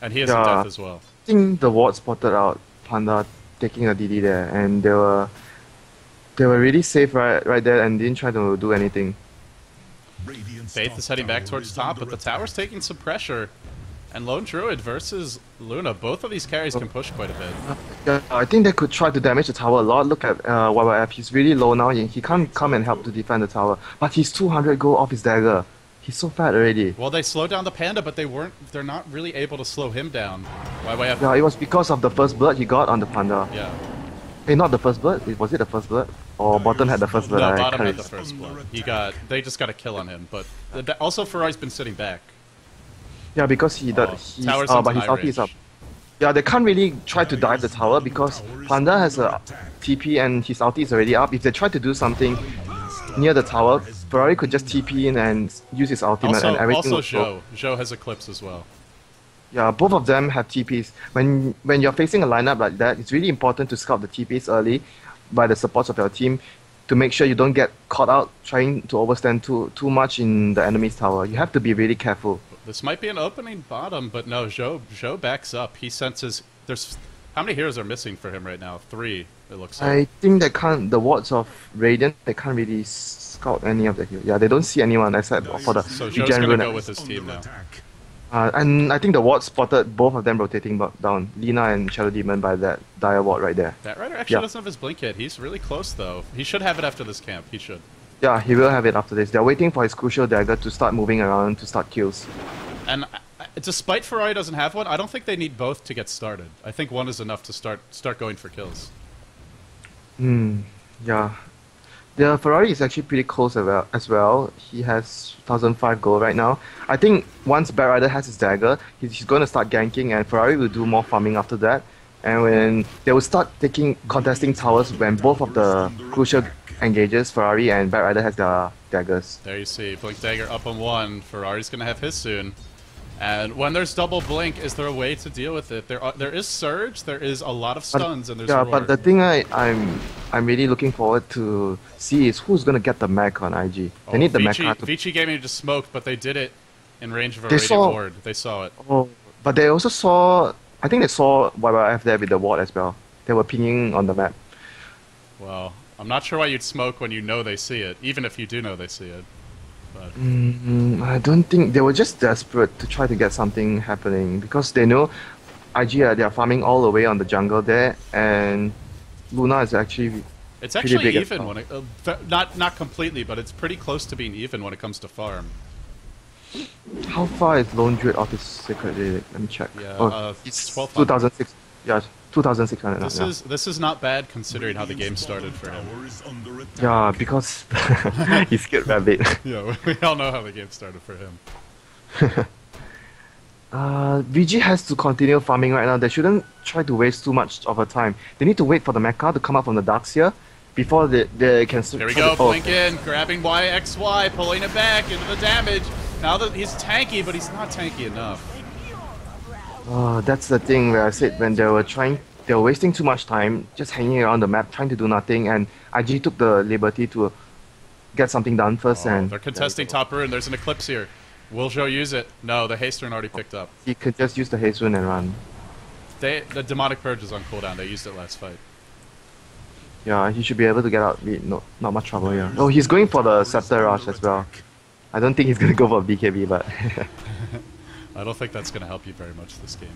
And he has a death as well. I think the ward spotted out Panda taking a DD there, and they were really safe right there and didn't try to do anything. Faith is heading back towards top, but the tower's taking some pressure. And Lone Druid versus Luna, both of these carries can push quite a bit. Yeah, I think they could try to damage the tower a lot. Look at YYF, he's really low now. He can't come and help to defend the tower. But he's 200 gold off his dagger. He's so fat already. Well, they slowed down the Panda, but they're not really able to slow him down. YYF. Yeah, it was because of the first blood he got on the Panda. Yeah. Hey, not the first blood? Was it the first blood? Or bottom had the first blood? No, bottom had the first blood. They just got a kill on him, but also Ferrari's been sitting back. Yeah, because but his ulti is up. Yeah, they can't really try to dive the tower because Panda has a TP and his ulti is already up. If they try to do something near the tower, Ferrari could just TP in and use his ultimate and everything. Also, zhou has Eclipse as well. Yeah, both of them have TPs. When you're facing a lineup like that, it's really important to scout the TPs early by the supports of your team to make sure you don't get caught out trying to overstand too much in the enemy's tower. You have to be really careful. This might be an opening bottom, but no, zhou backs up. He senses how many heroes are missing for him right now? 3, it looks like. I think they can't, the wards of Radiant, they can't really scout any of the heroes. Yeah, they don't see anyone except for the So zhou's gonna go with his team now. And I think the ward spotted both of them rotating down. Lina and Shadow Demon by that dire ward right there. That Rider actually doesn't have his blink yet. He's really close though. He should have it after this camp. He should. Yeah, he will have it after this. They're waiting for his crucial dagger to start moving around to start kills. And despite Ferrari doesn't have one, I don't think they need both to get started. I think one is enough to start going for kills. Yeah. The Ferrari is actually pretty close as well. He has 1005 gold right now. I think once Bat Rider has his dagger, he's going to start ganking and Ferrari will do more farming after that. And when they will start contesting towers when both of the crucial engages, Ferrari and Bat Rider has their daggers. There you see, Blink Dagger up on 1. Ferrari's going to have his soon. And when there's double blink, is there a way to deal with it? There is surge, there is a lot of stuns, and there's roar. But the thing I'm really looking forward to see is who's gonna get the mech on IG. They need the mech. Vici Gaming just smoked, but they did it in range of a radiant ward. They saw it. Oh, but they also saw. I think they saw YYF there with the ward as well. They were pinging on the map. Well, I'm not sure why you'd smoke when you know they see it, even if you do know they see it. But I don't think they were just desperate to try to get something happening because they know IG they are farming all the way on the jungle there, and Luna is actually actually even when it not completely, but it's pretty close to being even when it comes to farm. How far is Lone Druid off his secret? Let me check. Yeah, it's 2006. Yeah, 2,600. This is not bad considering how the game started for him. Yeah, because he's scared rabbit. Yeah, we all know how the game started for him. VG has to continue farming right now. They shouldn't try to waste too much of her time. They need to wait for the mecha to come up from the dark sphere before they can. Here we go, blink in, grabbing YXY, pulling it back into the damage. Now that he's tanky, but he's not tanky enough. That's the thing where I said when they were wasting too much time just hanging around the map trying to do nothing, and IG took the liberty to get something done first. And they're contesting top rune. There's an eclipse here. Will zhou use it? No, the haste rune already picked up. He could just use the haste rune and run. The demonic purge is on cooldown. They used it last fight. Yeah, he should be able to get out. Not much trouble here. Oh, he's going for the scepter rush as well. I don't think he's gonna go for BKB, but I don't think that's gonna help you very much this game.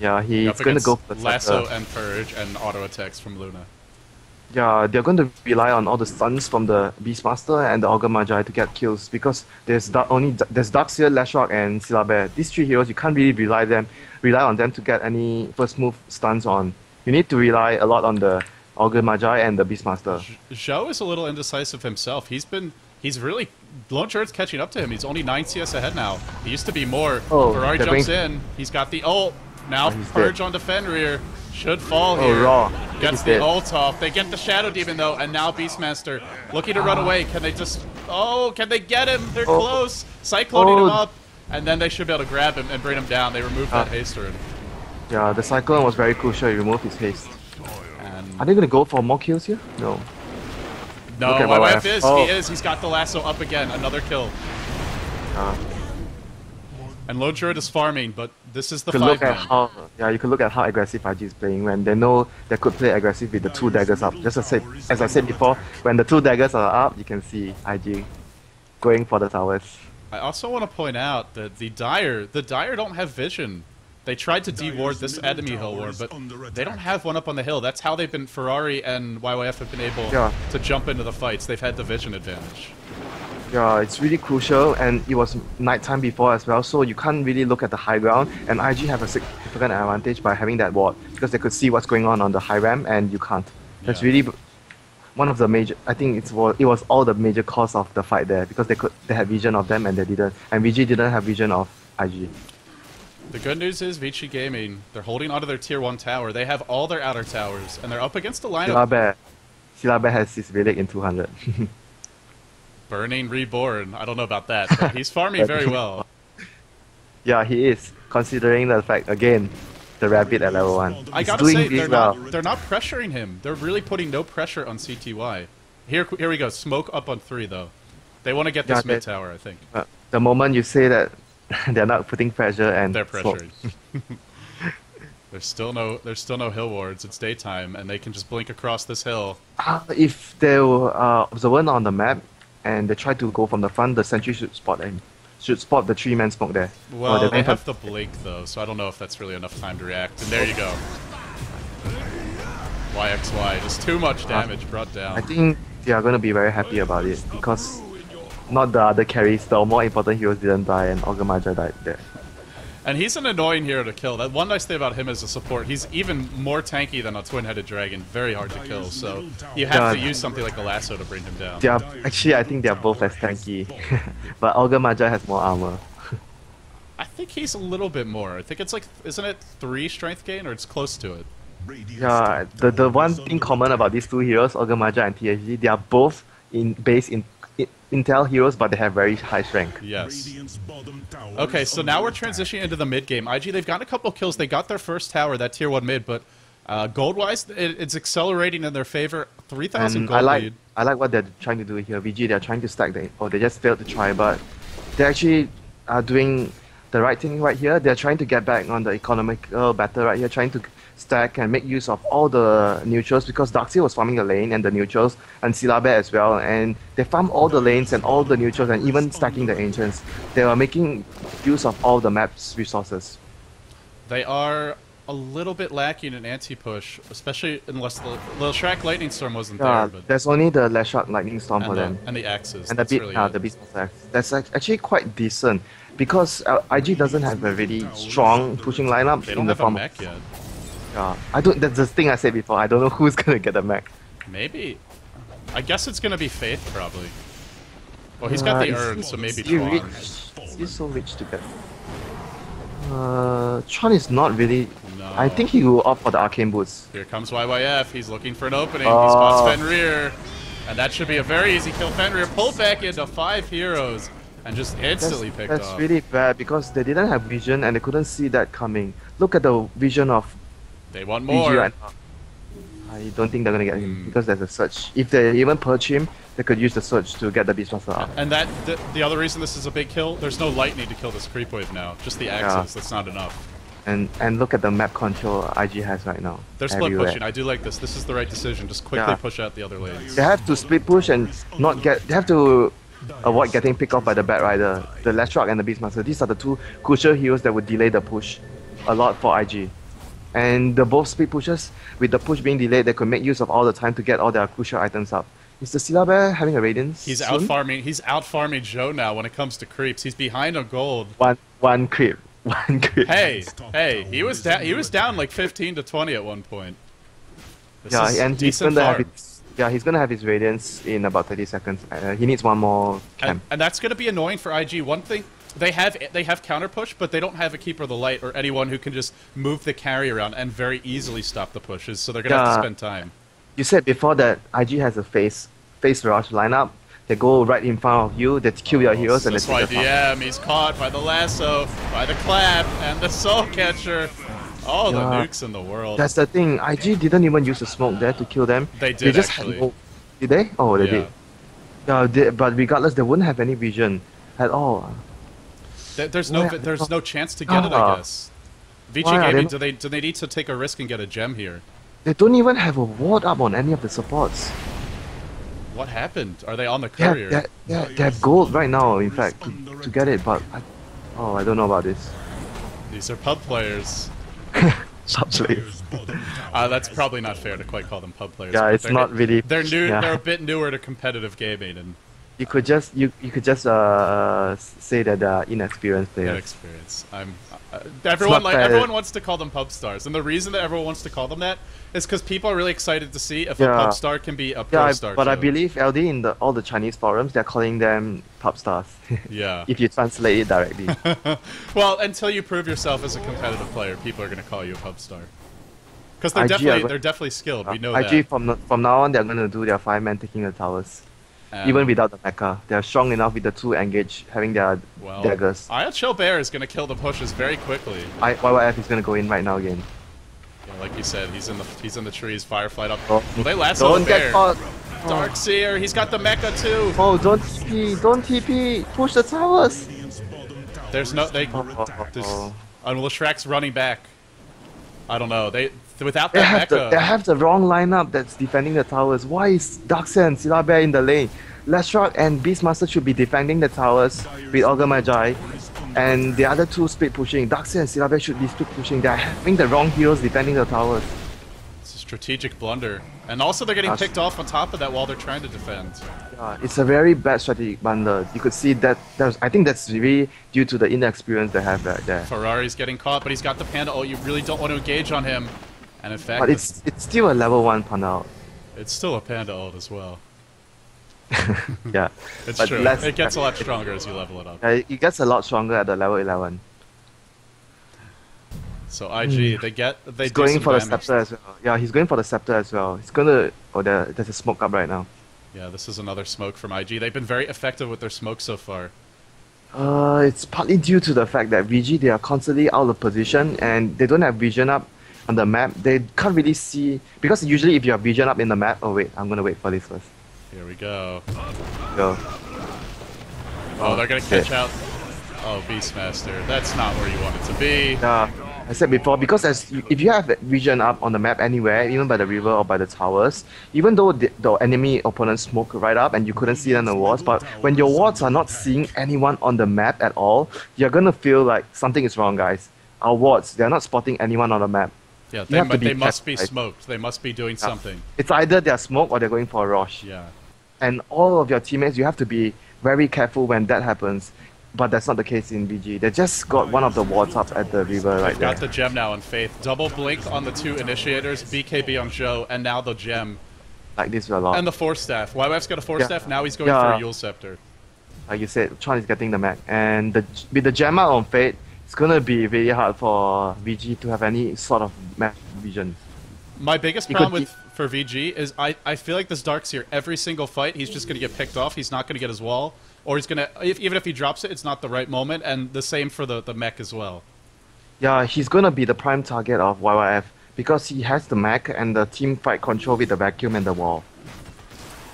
Yeah, he's gonna go for the lasso and purge and auto attacks from Luna. Yeah, they're going to rely on all the stuns from the Beastmaster and the Augur Magi to get kills because there's Darkseer, Lashrock, and Syllabear. These 3 heroes, you can't really rely on them to get any first move stuns on. You need to rely a lot on the Augur Magi and the Beastmaster. Zhou is a little indecisive himself. He's really Lone Druid's catching up to him. He's only 9 CS ahead now. He used to be more. Ferrari jumps in. He's got the ult. Now purge on Fenrir. Should fall here. Raw. Gets the ult off. They get the Shadow Demon though, and now Beastmaster looking to run away. Can they just... Oh, can they get him? They're close. Cycloning him up, and then they should be able to grab him and bring him down. They removed that haste rune. Yeah, the Cyclone was very crucial. He removed his haste. And are they going to go for more kills here? No. No, YYF is. He is. He's got the lasso up again. Another kill. And Lone Druid is farming, but this is the 5-man. You could look at how aggressive IG is playing when they know they could play aggressive with the 2 daggers up. Just as I said before, when the 2 daggers are up, you can see IG going for the towers. I also want to point out that the Dire don't have vision. They tried to de-ward this enemy hill ward, but they don't have one up on the hill. That's how they've been, Ferrari and YYF have been able to jump into the fights. They've had the vision advantage. Yeah, it's really crucial, and it was nighttime before as well, so you can't really look at the high ground, and IG have a significant advantage by having that ward, because they could see what's going on the high ramp, and you can't. That's really one of the major, I think it was all the major cause of the fight there, because they had vision of them and they didn't, and VG didn't have vision of IG. The good news is Vici Gaming, they're holding onto their tier 1 tower. They have all their outer towers, and they're up against the lineup. Silabe has his relic in 200. Burning Reborn. I don't know about that, but he's farming very well. Yeah, he is, considering the fact, again, the rabbit at level 1. I gotta say, they're not pressuring him. They're really putting no pressure on CTY. Here we go. Smoke up on 3, though. They want to get this mid tower, I think. The moment you say that, they're not putting pressure and they're pressuring. There's still no hill wards. It's daytime, and they can just blink across this hill. If they were observant on the map and they try to go from the front, the sentry should spot them. Should spot the 3-man smoke there. Well, they have to blink though, so I don't know if that's really enough time to react. And there you go. YXY, just too much damage brought down. I think they are going to be very happy about it, because not the other carries, the more important heroes didn't die, and Ogamaja died there. And he's an annoying hero to kill. That one nice thing about him as a support, he's even more tanky than a twin-headed dragon. Very hard to kill, so you have to use something like a lasso to bring him down. Actually, I think they are both as tanky, but Ogamaja has more armor. I think he's a little bit more. I think it's like, isn't it 3 strength gain, or it's close to it? Yeah, the one thing common about these two heroes, Ogamaja and THG, they are both based in Intel heroes, but they have very high strength. Yes. Okay, so now we're transitioning into the mid game. IG, they've gotten a couple of kills. They got their first tower, that tier 1 mid, but gold-wise, it's accelerating in their favor. 3,000 gold lead. I like what they're trying to do here. VG, they're trying to stack they just failed to try, but they actually are doing the right thing right here. They're trying to get back on the economical battle right here, trying to stack and make use of all the neutrals, because Darkseid was farming the lane and the neutrals, and Silabe as well, and they farm all the lanes and all the neutrals and even stacking the ancients. They are making use of all the map's resources. They are a little bit lacking in anti-push, especially unless the Shrek Lightning Storm wasn't there. But there's only the Leshak Lightning Storm for them. And the axes. And the Beastmaster axe. That's actually quite decent, because IG doesn't have a really strong pushing lineup in the form of mech yet. That's the thing I said before. I don't know who's gonna get the mech. Maybe. I guess it's gonna be Faith, probably. Well, he's got the urn, so maybe Chuan. He's so rich to get. Chuan is not really. No. I think he will opt for the arcane boots. Here comes YYF. He's looking for an opening. He spots Fenrir, and that should be a very easy kill. Fenrir pulled back into 5 heroes and just instantly picked off. That's really bad, because they didn't have vision and they couldn't see that coming. Look at the vision of. They want more. I don't think they're gonna get him, because there's a surge. If they even purge him, they could use the surge to get the Beastmaster out. And the other reason this is a big kill, there's no lightning to kill this creep wave now. Just the axes. That's not enough. And look at the map control IG has right now. They're split pushing. I do like this. This is the right decision. Just quickly push out the other lanes. They have to split push and not get. They have to avoid getting picked off by the Bat Rider, the Leshak and the Beastmaster. These are the 2 crucial heroes that would delay the push a lot for IG. And the both speed pushes, with the push being delayed, they could make use of all the time to get all their crucial items up. Is the Silabe having a Radiance? He's out farming zhou now when it comes to creeps. He's behind on gold. One creep. One creep. Hey, he was down like 15 to 20 at one point. And he's gonna have his Radiance in about 30 seconds. He needs one more camp. And that's gonna be annoying for IG. One thing, they have counter push, but they don't have a Keeper of the Light or anyone who can just move the carry around and very easily stop the pushes. So they're gonna have to spend time. You said before that IG has a face rush lineup. They go right in front of you, they kill your heroes, and they take the DM, he's caught by the lasso, by the clap, and the soul catcher. All the nukes in the world. That's the thing. IG didn't even use the smoke there to kill them. They did just actually. Did they? Oh, they did. Yeah, but regardless, they wouldn't have any vision at all. There's no chance to get it, I guess. Vici Gaming, do they need to take a risk and get a gem here? They don't even have a ward up on any of the supports. What happened? Are they on the Yeah, courier? they have gold right now, in fact, to get it, but I don't know about this. These are pub players. Pub players. That's probably not fair to quite call them pub players. Yeah, it's not really. They're new. Yeah. They're a bit newer to competitive gaming, and You could just say that they're inexperienced players. inexperience. Everyone wants to call them pub stars, and the reason that everyone wants to call them that is because people are really excited to see if a pub star can be a pro star. But too. I believe LD in all the Chinese forums, they're calling them pub stars. Yeah. If you translate it directly. Well, until you prove yourself as a competitive player, people are going to call you a pub star. Because they're definitely skilled. We know IG that. from now on, they're going to do their 5-man taking the towers. Even without the mecha. They're strong enough with the 2 engage, having their daggers. Chill Bear is going to kill the pushes very quickly. YYF is going to go in right now again. Yeah, like you said, he's in the trees, Firefly up. Oh. Will they lasso Don't the bear? get caught! Darkseer, he's got the mecha too! Oh, don't TP! Push the towers! There's no... Leshrack's running back. I don't know, without that mecha... They have the wrong lineup that's defending the towers. Why is Darkseer and Silabear in the lane? Leshrack and Beastmaster should be defending the towers with Ogre Magi, and the other 2 split pushing. Darkseer and Silabear should be split pushing. They're having the wrong heroes defending the towers. It's a strategic blunder. And also they're getting picked off on top of that while they're trying to defend. Yeah, it's a very bad strategic blunder. You could see that, I think that's really due to the inexperience they have right there. Ferrari's getting caught, but he's got the Panda ult. You really don't want to engage on him. And in fact... But it's still a level 1 Panda ult. It's still a Panda ult as well. Yeah. It's true. It gets a lot stronger as you level it up. It gets a lot stronger at the level 11. So IG, he's going for the scepter as well. Yeah, he's going for the scepter as well. He's gonna... Oh, there's a smoke up right now. Yeah, this is another smoke from IG. They've been very effective with their smoke so far. It's partly due to the fact that VG, they are constantly out of position and they don't have vision up on the map. They can't really see... Because usually if you have vision up in the map... Oh wait, I'm gonna wait for this first. Here we go. Go. Oh, they're gonna catch out. Oh, Beastmaster. That's not where you want it to be. Yeah, I said before, because if you have vision up on the map anywhere, even by the river or by the towers, even though the enemy opponents smoke right up and you couldn't see them on the walls, but when your wards are not seeing anyone on the map at all, you're gonna feel like something is wrong, guys. Our wards, they're not spotting anyone on the map. Yeah, they must be smoked. They must be doing something. It's either they're smoked or they're going for a rush. Yeah. And all of your teammates, you have to be very careful when that happens. But that's not the case in VG. They just got one of the wards up at the river right there. Got the gem now in Faith. Double blink on the 2 initiators, BKB on Zhou, and now the gem. Like this a lot. And the Force Staff. YYF's got a Force Staff, now he's going for a Yule Scepter. Like you said, Chuan is getting the mech. And with the gem out on Fate, it's gonna be really hard for VG to have any sort of map vision. My biggest problem for VG is I feel like this Darkseer, every single fight, he's just going to get picked off. He's not going to get his wall. Or he's going to, even if he drops it, it's not the right moment. And the same for the mech as well. Yeah, he's going to be the prime target of YYF because he has the mech and the team fight control with the vacuum and the wall.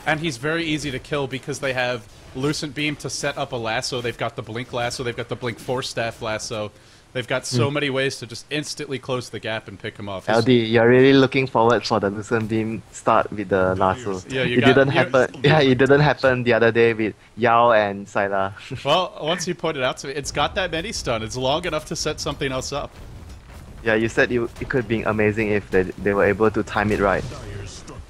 And he's very easy to kill because they have Lucent Beam to set up a lasso. They've got the Blink lasso. They've got the Blink Force Staff lasso. They've got so many ways to just instantly close the gap and pick him off. LD, you're really looking forward for the Lucent Beam start with the lasso. Yeah, it didn't happen the other day with Yao and Syla. Well, once you pointed out to me, it's got that many stun. It's long enough to set something else up. Yeah, you said it could be amazing if they were able to time it right.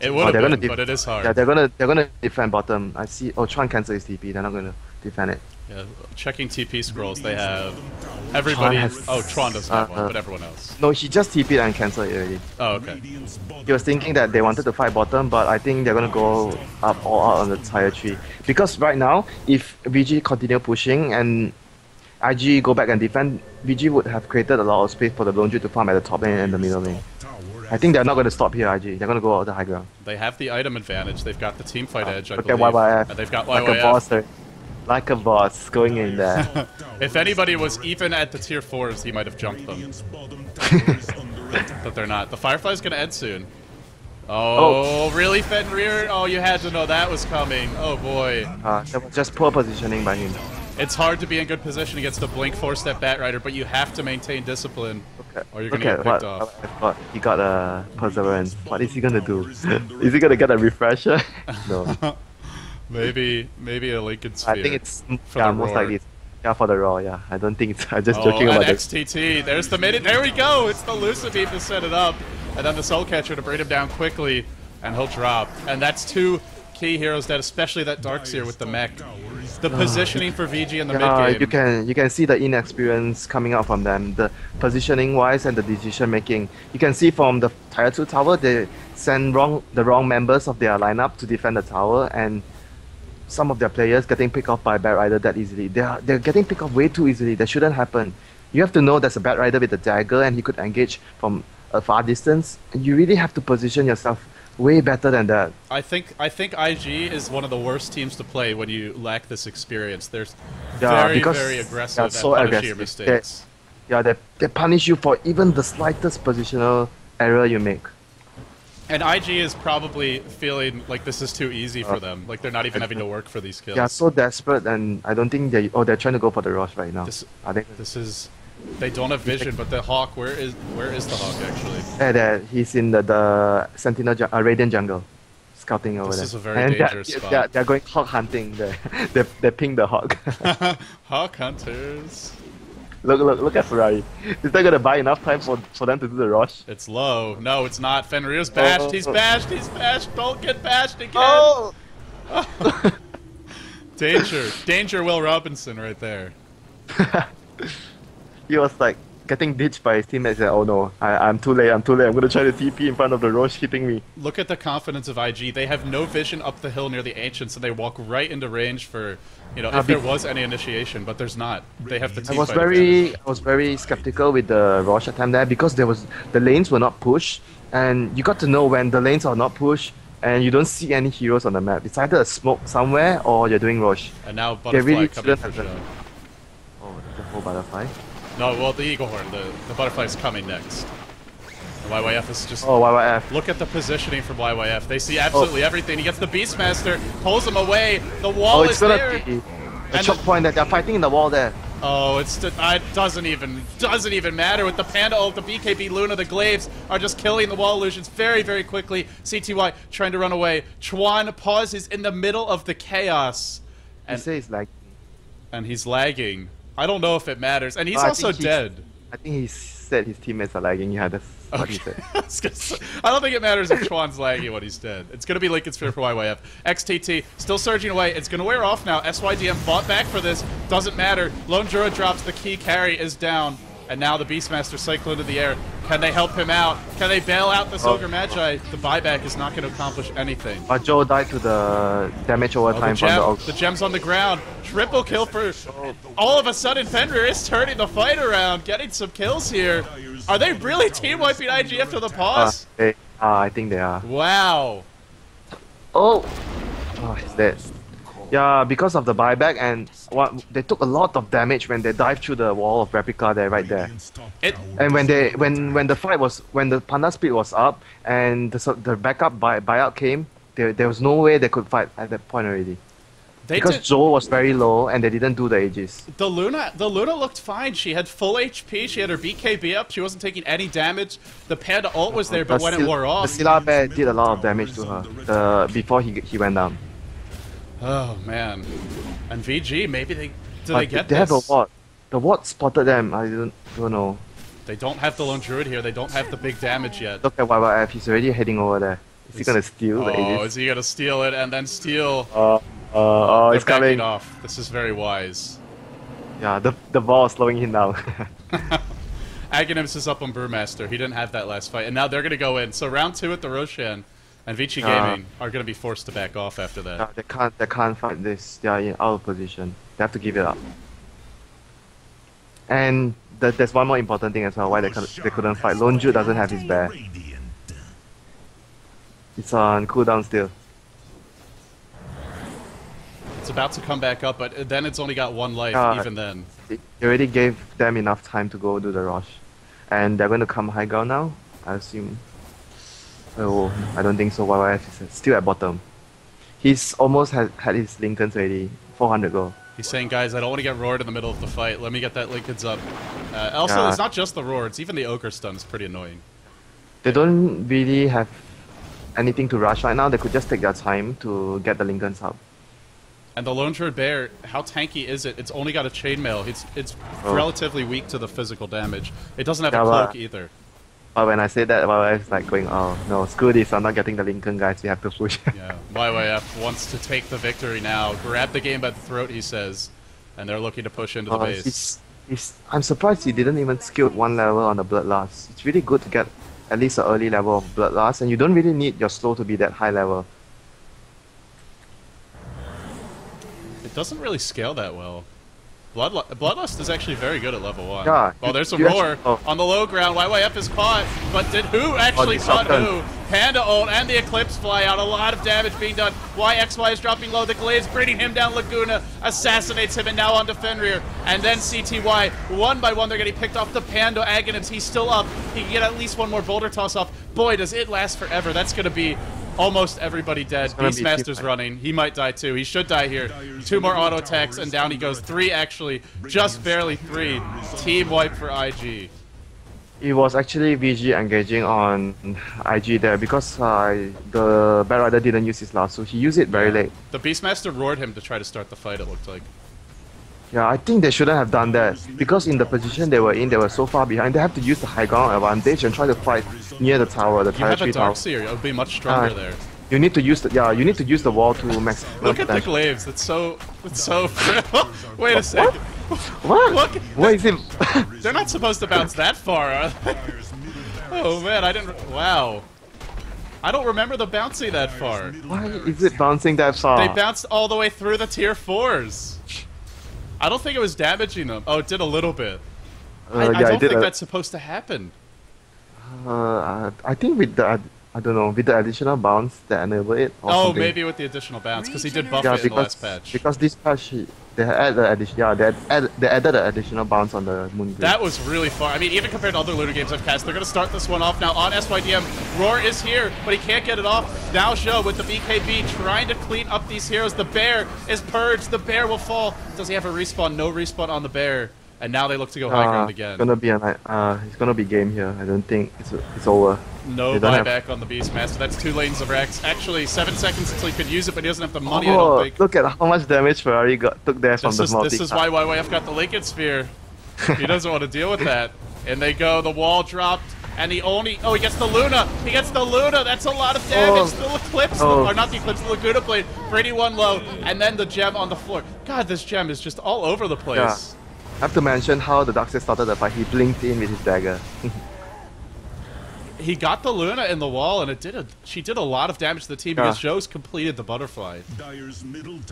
It would have been, but it is hard. Yeah, they're gonna defend bottom. I see. Oh, Chuan cancel his TP. They're not gonna defend it. Yeah, checking TP scrolls. They have everybody. Chuan doesn't have one, but everyone else. No, he just TP'd and cancelled it already. Oh, okay. He was thinking that they wanted to fight bottom, but I think they're gonna go up all out on the tier 3. Because right now, if VG continue pushing and IG go back and defend, VG would have created a lot of space for the Lone Ju to farm at the top lane and the middle lane. I think they're not going to stop here, IG. They're going to go out the high ground. They have the item advantage. They've got the team fight edge, I believe. Look at YYF. And they've got YYF. Like a boss, like a boss going in there. If anybody was even at the tier 4s, he might have jumped them. But they're not. The Firefly's going to end soon. Oh, really, Fenrir? Oh, you had to know that was coming. Oh, boy. That was just poor positioning by him. It's hard to be in good position against a Blink 4-step Batrider, but you have to maintain discipline, or you're going to get picked off. He got a perseverance. What is he going to do? Is he going to get a refresher? No. Maybe a Lincoln Sphere. I think it's for most likely. Yeah, for the Raw, yeah. I don't think it's... I'm just joking about it. XTT, there's the minute. There we go! It's the Lucid Beam to set it up. And then the Soul Catcher to bring him down quickly. And he'll drop. And that's two key heroes dead, especially that Darkseer with the mech. The positioning for VG in the mid game. You can see the inexperience coming out from them. The positioning-wise and the decision-making. You can see from the Tier 2 tower, they send the wrong members of their lineup to defend the tower. And some of their players getting picked off by Bat Rider that easily. They're getting picked off way too easily. That shouldn't happen. You have to know there's a Bat Rider with a dagger and he could engage from a far distance. And you really have to position yourself way better than that. I think IG is one of the worst teams to play when you lack this experience. They're very aggressive at punishing your mistakes. They punish you for even the slightest positional error you make. And IG is probably feeling like this is too easy for them. Like they're not even having to work for these kills. Yeah, so desperate, and I don't think they. Oh, they're trying to go for the rush right now. They don't have vision, but the Hawk. Where is the Hawk actually? There. He's in the Sentinel Radiant jungle, scouting over there. This is a very dangerous spot. They're going Hawk hunting. They ping the Hawk. Hawk hunters. Look at Ferrari. Is that gonna buy enough time for them to do the rush? It's low. No, it's not. Fenrir's bashed. He's bashed. He's bashed. Don't get bashed again. Oh! Danger Will Robinson right there. He was like getting ditched by his teammates. Like, oh no, I'm too late. I'm gonna try to TP in front of the Roche hitting me. Look at the confidence of IG. They have no vision up the hill near the Ancients, and they walk right into range for, if there was any initiation, but there's not. They have the team fight advantage. I was very skeptical with the Roche attempt there because the lanes were not pushed, and you got to know when the lanes are not pushed and you don't see any heroes on the map. It's either a smoke somewhere or you're doing Roche. And now Butterfly coming for zhou. Oh, the whole Butterfly? No, well, the Eagle Horn, the Butterfly's coming next. The YYF is just... Oh, YYF. Look at the positioning from YYF. They see absolutely everything. He gets the Beastmaster, pulls him away. The wall is there. A choke point that they're fighting in the wall there. Oh, it doesn't even matter with the Panda ult, the BKB Luna, the Glaives are just killing the wall illusions very, very quickly. CTY trying to run away. Chuan pauses in the middle of the chaos. And he says lagging. And he's lagging. I don't know if it matters. And he's also dead. I think he said his teammates are lagging. Yeah, that's what he said. I don't think it matters if Chuan's lagging when he's dead. It's going to be Lincoln Sphere for YYF. XTT still surging away. It's going to wear off now. SYDM fought back for this. Doesn't matter. Lone Druid drops. The key carry is down. And now the Beastmaster cycle into the air. Can they help him out? Can they bail out this Ogre Magi? The buyback is not going to accomplish anything. But Zhou died to the damage over time from the Ogre. The gem's on the ground. Triple kill for... All of a sudden, Fenrir is turning the fight around, getting some kills here. Are they really team-wiping IG after the pause? I think they are. Wow. Oh, he's dead. Yeah, because of the buyback and they took a lot of damage when they dived through the wall of replica there, right there. And when the Panda speed was up and the backup buyout came, there was no way they could fight at that point already. Because Zhou was very low and they didn't do the Aegis. The Luna looked fine. She had full HP. She had her BKB up. She wasn't taking any damage. The Panda ult was there, but when it wore off, the Scylla Bear did a lot of damage to her before he went down. Oh man, and VG maybe they get they this? Have a ward. The ward spotted them. I don't know. They don't have the Lone Druid here. They don't have the big damage yet. Look at YYF. He's already heading over there. Is he gonna steal the Aegis? Oh, is he gonna steal it and then steal? It's coming off. This is very wise. Yeah, the ball is slowing him down. Aghanims is up on Brewmaster. He didn't have that last fight, and now they're gonna go in. So round 2 at the Roshan. And Vici Gaming are going to be forced to back off after that. They can't fight this. They are in out of position. They have to give it up. And there's one more important thing as well. Why they couldn't fight. Lone Druid doesn't have his bear. It's on cooldown still. It's about to come back up, but then it's only got 1 life. Even then, he already gave them enough time to go do the rush, and they're going to come high ground now, I assume. Oh, I don't think so. YYF is still at bottom. He's almost had his Lincolns already. 400 gold. He's saying, guys, I don't want to get roared in the middle of the fight. Let me get that Lincolns up. Also, it's not just the roar. It's even the Ogre stun is pretty annoying. They don't really have anything to rush right now. They could just take their time to get the Lincolns up. And the Lone Druid Bear, how tanky is it? It's only got a chainmail. It's relatively weak to the physical damage. It doesn't have a cloak either. But when I say that, I was like going, oh no, screw this, I'm not getting the Lincoln, guys, we have to push. Yeah, YYF wants to take the victory now. Grab the game by the throat, he says. And they're looking to push into the base. I'm surprised he didn't even skill 1 level on the Bloodlust. It's really good to get at least an early level of Bloodlust, and you don't really need your slow to be that high level. It doesn't really scale that well. Bloodlust is actually very good at level 1. Yeah. Oh, there's a roar on the low ground. YYF is caught, but did who actually caught who? Panda ult and the Eclipse fly out. A lot of damage being done. YXY is dropping low. The Glaze bringing him down. Laguna assassinates him, and now on to Fenrir. And then CTY. One by one, they're getting picked off. The Panda Aghanim's. He's still up. He can get at least one more boulder toss off. Boy, does it last forever. That's going to be almost everybody dead. Beastmaster's running. He might die too. He should die here. 2 more auto attacks, and down he goes. 3 actually. Just barely 3. Team wipe for IG. It was actually VG engaging on IG there because the Bat Rider didn't use his last, so he used it very late. The Beastmaster roared him to try to start the fight, it looked like. Yeah, I think they shouldn't have done that because in the position they were in, they were so far behind. They have to use the high ground advantage and try to fight near the tower, the tier 3 tower. You have a Darkseer, it would be much stronger there. You need to use the wall to max. Look at the glaives. It's so Wait a second. What? Look. What is it? They're not supposed to bounce that far, are they? Oh man, I didn't. Wow. I don't remember the bouncing that far. Why is it bouncing that far? They bounced all the way through the tier 4s. I don't think it was damaging them. Oh, it did a little bit. I don't think that's supposed to happen. I think with the with the additional bounce that enable it. Or something. Maybe with the additional bounce because he did buff it in the last patch. Because this patch they added the additional bounce on the moon. That was really far. I mean, even compared to other Luna games I've cast, they're going to start this one off now on SYDM. Roar is here, but he can't get it off. Now zhou with the BKB trying to clean up these heroes. The bear is purged. The bear will fall. Does he have a respawn? No respawn on the bear. And now they look to go high ground again. It's gonna be game here. I don't think it's over. No buyback on the Beastmaster. That's 2 lanes of Rex. Actually, 7 seconds until he could use it, but he doesn't have the money, I don't think. Look at how much damage Ferrari took there from the multi. This is why YYF got the Lincoln Sphere. He doesn't want to deal with that. And they go, the wall dropped, and he gets the Luna! He gets the Luna! That's a lot of damage! The Eclipse, or not the Eclipse, the Laguna blade. Pretty 1 low, and then the gem on the floor. God, this gem is just all over the place. Yeah. I have to mention how the Darkseer started the fight. He blinked in with his dagger. He got the Luna in the wall, and she did a lot of damage to the team because zhou's completed the butterfly.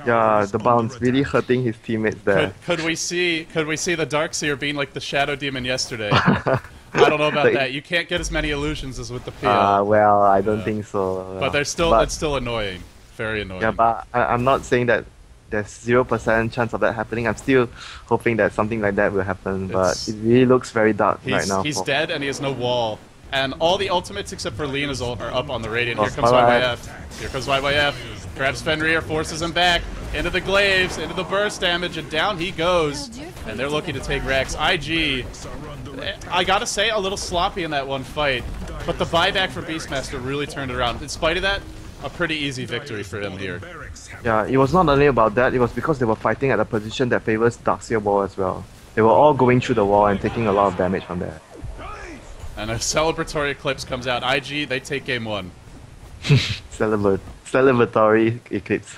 Yeah, the bounce really hurting his teammates there. Could we see the Darkseer being like the Shadow Demon yesterday? I don't know about that. You can't get as many illusions as with the PL. Well, I don't think so. But it's still annoying. Very annoying. Yeah, but I'm not saying that there's 0% chance of that happening. I'm still hoping that something like that will happen, but it really looks very dark right now. He's dead and he has no wall. And all the ultimates except for Lena's ult are up on the Radiant. Here comes YYF. Here comes YYF. Grabs Fenrir, forces him back. Into the glaives, into the burst damage, and down he goes. And they're looking to take Rex. IG, I gotta say, a little sloppy in that one fight. But the buyback for Beastmaster really turned it around. In spite of that, a pretty easy victory for him here. Yeah, it was not only about that, it was because they were fighting at a position that favors Darkseer wall as well. They were all going through the wall and taking a lot of damage from there. And a celebratory Eclipse comes out. IG, they take game 1. Celebratory Eclipse.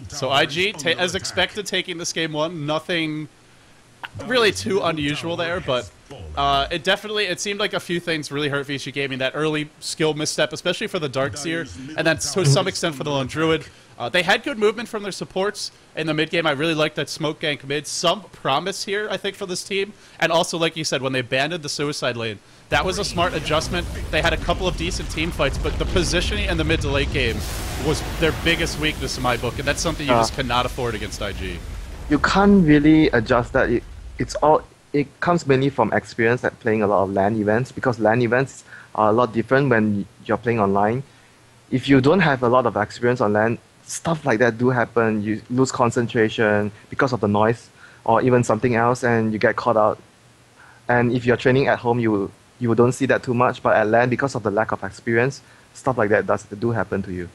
So IG, as expected, taking this game 1. Nothing really too unusual there, but it seemed like a few things really hurt Vici Gaming. That early skill misstep, especially for the Darkseer, and then to some extent for the Lone Druid. They had good movement from their supports in the mid game. I really liked that smoke gank mid. Some promise here, I think, for this team. And also, like you said, when they abandoned the suicide lane, that was a smart adjustment. They had a couple of decent team fights, but the positioning in the mid to late game was their biggest weakness in my book, and that's something you just cannot afford against IG. You can't really adjust that. It comes mainly from experience at playing a lot of LAN events, because LAN events are a lot different when you're playing online. If you don't have a lot of experience on LAN, stuff like that do happen. You lose concentration because of the noise or even something else, and you get caught out. And if you're training at home, you don't see that too much, but at LAN, because of the lack of experience, stuff like that do happen to you.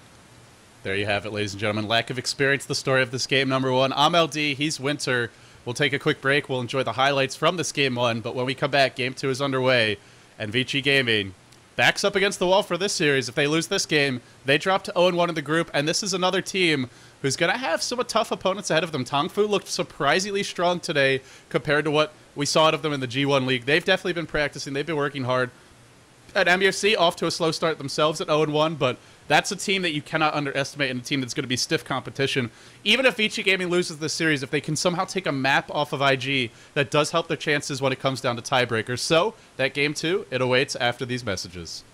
There you have it, ladies and gentlemen. Lack of experience, the story of this game number 1. I'm LD, he's Winter. We'll take a quick break. We'll enjoy the highlights from this game 1. But when we come back, game 2 is underway. And Vici Gaming backs up against the wall for this series. If they lose this game, they drop to 0-1 in the group. And this is another team who's going to have some tough opponents ahead of them. Tongfu looked surprisingly strong today compared to what we saw out of them in the G1 League. They've definitely been practicing. They've been working hard. At MUFC, off to a slow start themselves at 0-1, but that's a team that you cannot underestimate and a team that's going to be stiff competition. Even if Vici Gaming loses this series, if they can somehow take a map off of IG, that does help their chances when it comes down to tiebreakers. So, that game 2, it awaits after these messages.